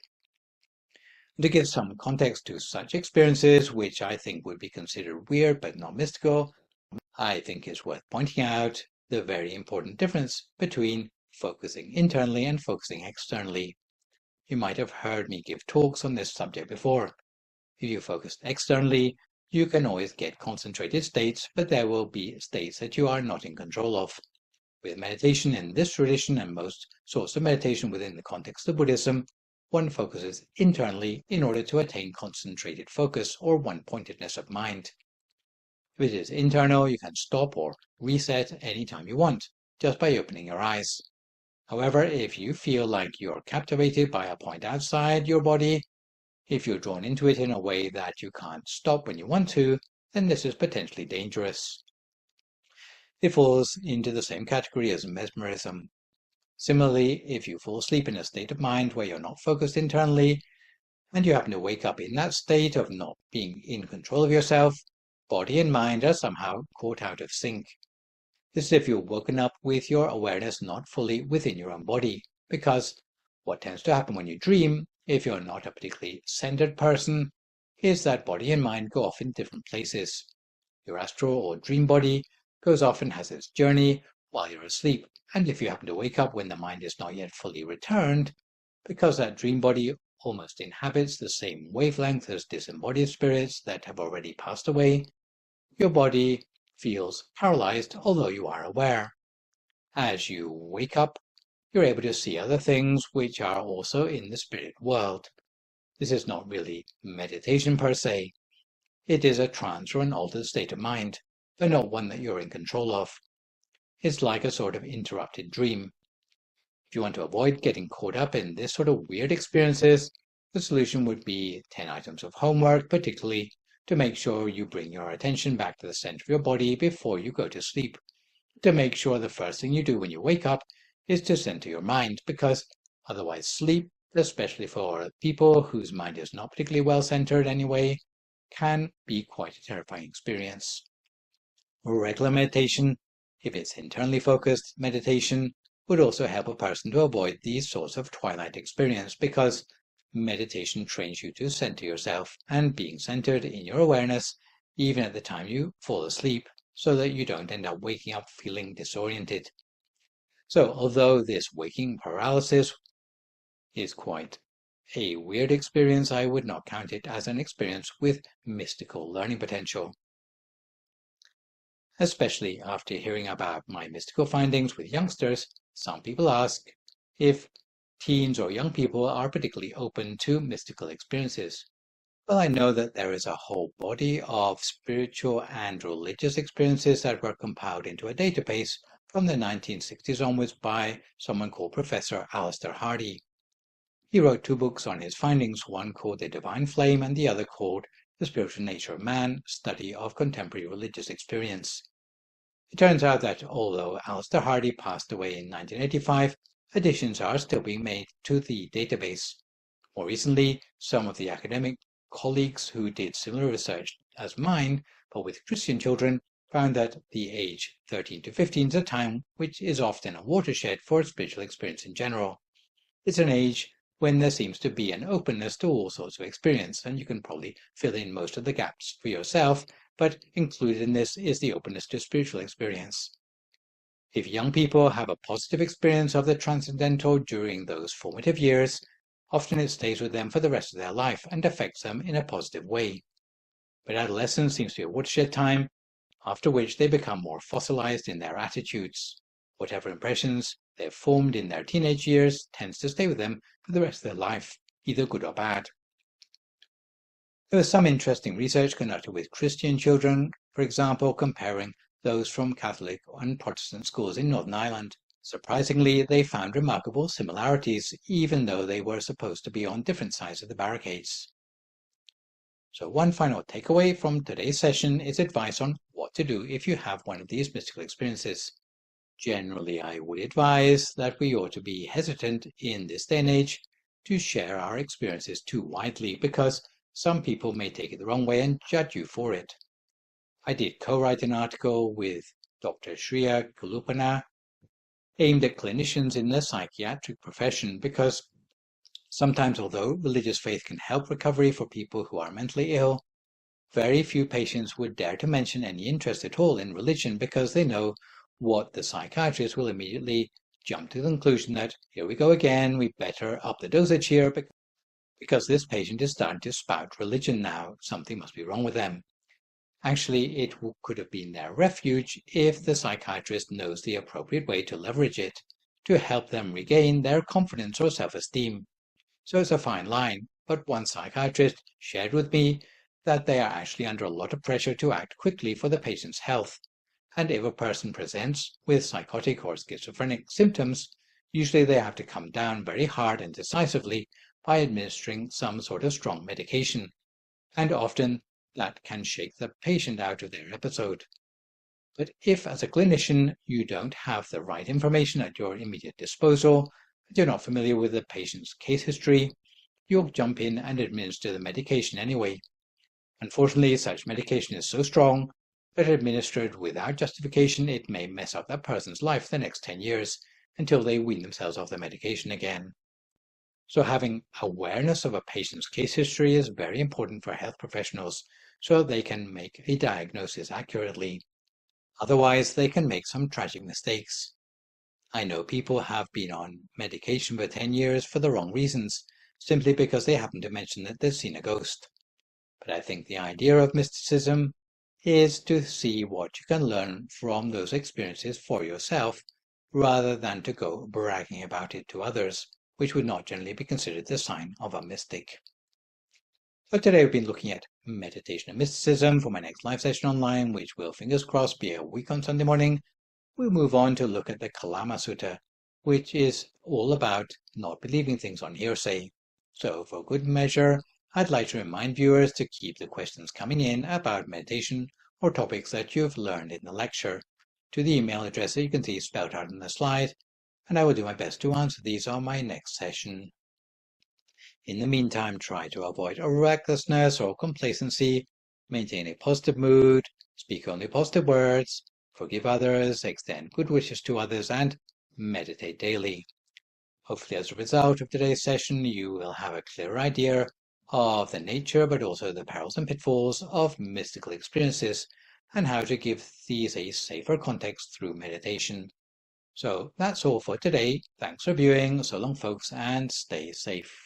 To give some context to such experiences, which I think would be considered weird but not mystical, I think it's worth pointing out the very important difference between focusing internally and focusing externally. You might have heard me give talks on this subject before. If you focus externally, you can always get concentrated states, but there will be states that you are not in control of. With meditation in this tradition and most sorts of meditation within the context of Buddhism, one focuses internally in order to attain concentrated focus or one-pointedness of mind. If it is internal, you can stop or reset anytime you want, just by opening your eyes. However, if you feel like you're captivated by a point outside your body, if you're drawn into it in a way that you can't stop when you want to, then this is potentially dangerous. It falls into the same category as mesmerism. Similarly, if you fall asleep in a state of mind where you're not focused internally, and you happen to wake up in that state of not being in control of yourself, body and mind are somehow caught out of sync. This is if you're woken up with your awareness not fully within your own body, because what tends to happen when you dream, if you're not a particularly centered person, is that body and mind go off in different places. Your astral or dream body goes off and has its journey while you're asleep, and if you happen to wake up when the mind is not yet fully returned, because that dream body almost inhabits the same wavelength as disembodied spirits that have already passed away, your body feels paralyzed, although you are aware. As you wake up, you're able to see other things which are also in the spirit world. This is not really meditation per se. It is a trance or an altered state of mind, but not one that you're in control of. It's like a sort of interrupted dream. If you want to avoid getting caught up in this sort of weird experiences, the solution would be 10 items of homework, particularly to make sure you bring your attention back to the center of your body before you go to sleep. To make sure the first thing you do when you wake up is to center your mind, because otherwise sleep, especially for people whose mind is not particularly well centered anyway, can be quite a terrifying experience. Regular meditation, if it's internally focused meditation, would also help a person to avoid these sorts of twilight experience, because meditation trains you to center yourself, and being centered in your awareness even at the time you fall asleep, so that you don't end up waking up feeling disoriented. So although this waking paralysis is quite a weird experience, I would not count it as an experience with mystical learning potential. Especially after hearing about my mystical findings with youngsters, some people ask if teens or young people are particularly open to mystical experiences. Well, I know that there is a whole body of spiritual and religious experiences that were compiled into a database from the 1960s onwards by someone called Professor Alistair Hardy. He wrote 2 books on his findings, one called The Divine Flame and the other called The Spiritual Nature of Man, Study of Contemporary Religious Experience. It turns out that although Alistair Hardy passed away in 1985, additions are still being made to the database. More recently, some of the academic colleagues who did similar research as mine, but with Christian children, found that the age 13 to 15 is a time which is often a watershed for spiritual experience in general. It's an age when there seems to be an openness to all sorts of experience, and you can probably fill in most of the gaps for yourself, but included in this is the openness to spiritual experience. If young people have a positive experience of the transcendental during those formative years, often it stays with them for the rest of their life and affects them in a positive way. But adolescence seems to be a watershed time, after which they become more fossilized in their attitudes. Whatever impressions they've formed in their teenage years tends to stay with them for the rest of their life, either good or bad. There was some interesting research conducted with Christian children, for example, comparing those from Catholic and Protestant schools in Northern Ireland. Surprisingly, they found remarkable similarities, even though they were supposed to be on different sides of the barricades. So one final takeaway from today's session is advice on what to do if you have one of these mystical experiences. Generally, I would advise that we ought to be hesitant in this day and age to share our experiences too widely, because some people may take it the wrong way and judge you for it. I did co-write an article with Dr. Shreya Kulupana aimed at clinicians in the psychiatric profession, because sometimes, although religious faith can help recovery for people who are mentally ill, very few patients would dare to mention any interest at all in religion, because they know what the psychiatrist will immediately jump to the conclusion that, here we go again, we better up the dosage here, because this patient is starting to spout religion now, something must be wrong with them. Actually, it could have been their refuge if the psychiatrist knows the appropriate way to leverage it to help them regain their confidence or self-esteem. So it's a fine line, but one psychiatrist shared with me that they are actually under a lot of pressure to act quickly for the patient's health. And if a person presents with psychotic or schizophrenic symptoms, usually they have to come down very hard and decisively by administering some sort of strong medication. And often that can shake the patient out of their episode. But if, as a clinician, you don't have the right information at your immediate disposal, and you're not familiar with the patient's case history, you'll jump in and administer the medication anyway. Unfortunately, such medication is so strong that administered without justification, it may mess up that person's life the next 10 years until they wean themselves off the medication again. So having awareness of a patient's case history is very important for health professionals, so they can make a diagnosis accurately. Otherwise, they can make some tragic mistakes. I know people have been on medication for 10 years for the wrong reasons, simply because they happen to mention that they've seen a ghost. But I think the idea of mysticism is to see what you can learn from those experiences for yourself, rather than to go bragging about it to others, which would not generally be considered the sign of a mystic. So today we've been looking at meditation and mysticism. For my next live session online, which will, fingers crossed, be a week on Sunday morning, we'll move on to look at the Kalama Sutta, which is all about not believing things on hearsay. So for good measure, I'd like to remind viewers to keep the questions coming in about meditation or topics that you've learned in the lecture to the email address that you can see spelled out in the slide, and I will do my best to answer these on my next session. In the meantime, try to avoid recklessness or complacency, maintain a positive mood, speak only positive words, forgive others, extend good wishes to others, and meditate daily. Hopefully, as a result of today's session, you will have a clearer idea of the nature, but also the perils and pitfalls of mystical experiences, and how to give these a safer context through meditation. So that's all for today. Thanks for viewing. So long, folks, and stay safe.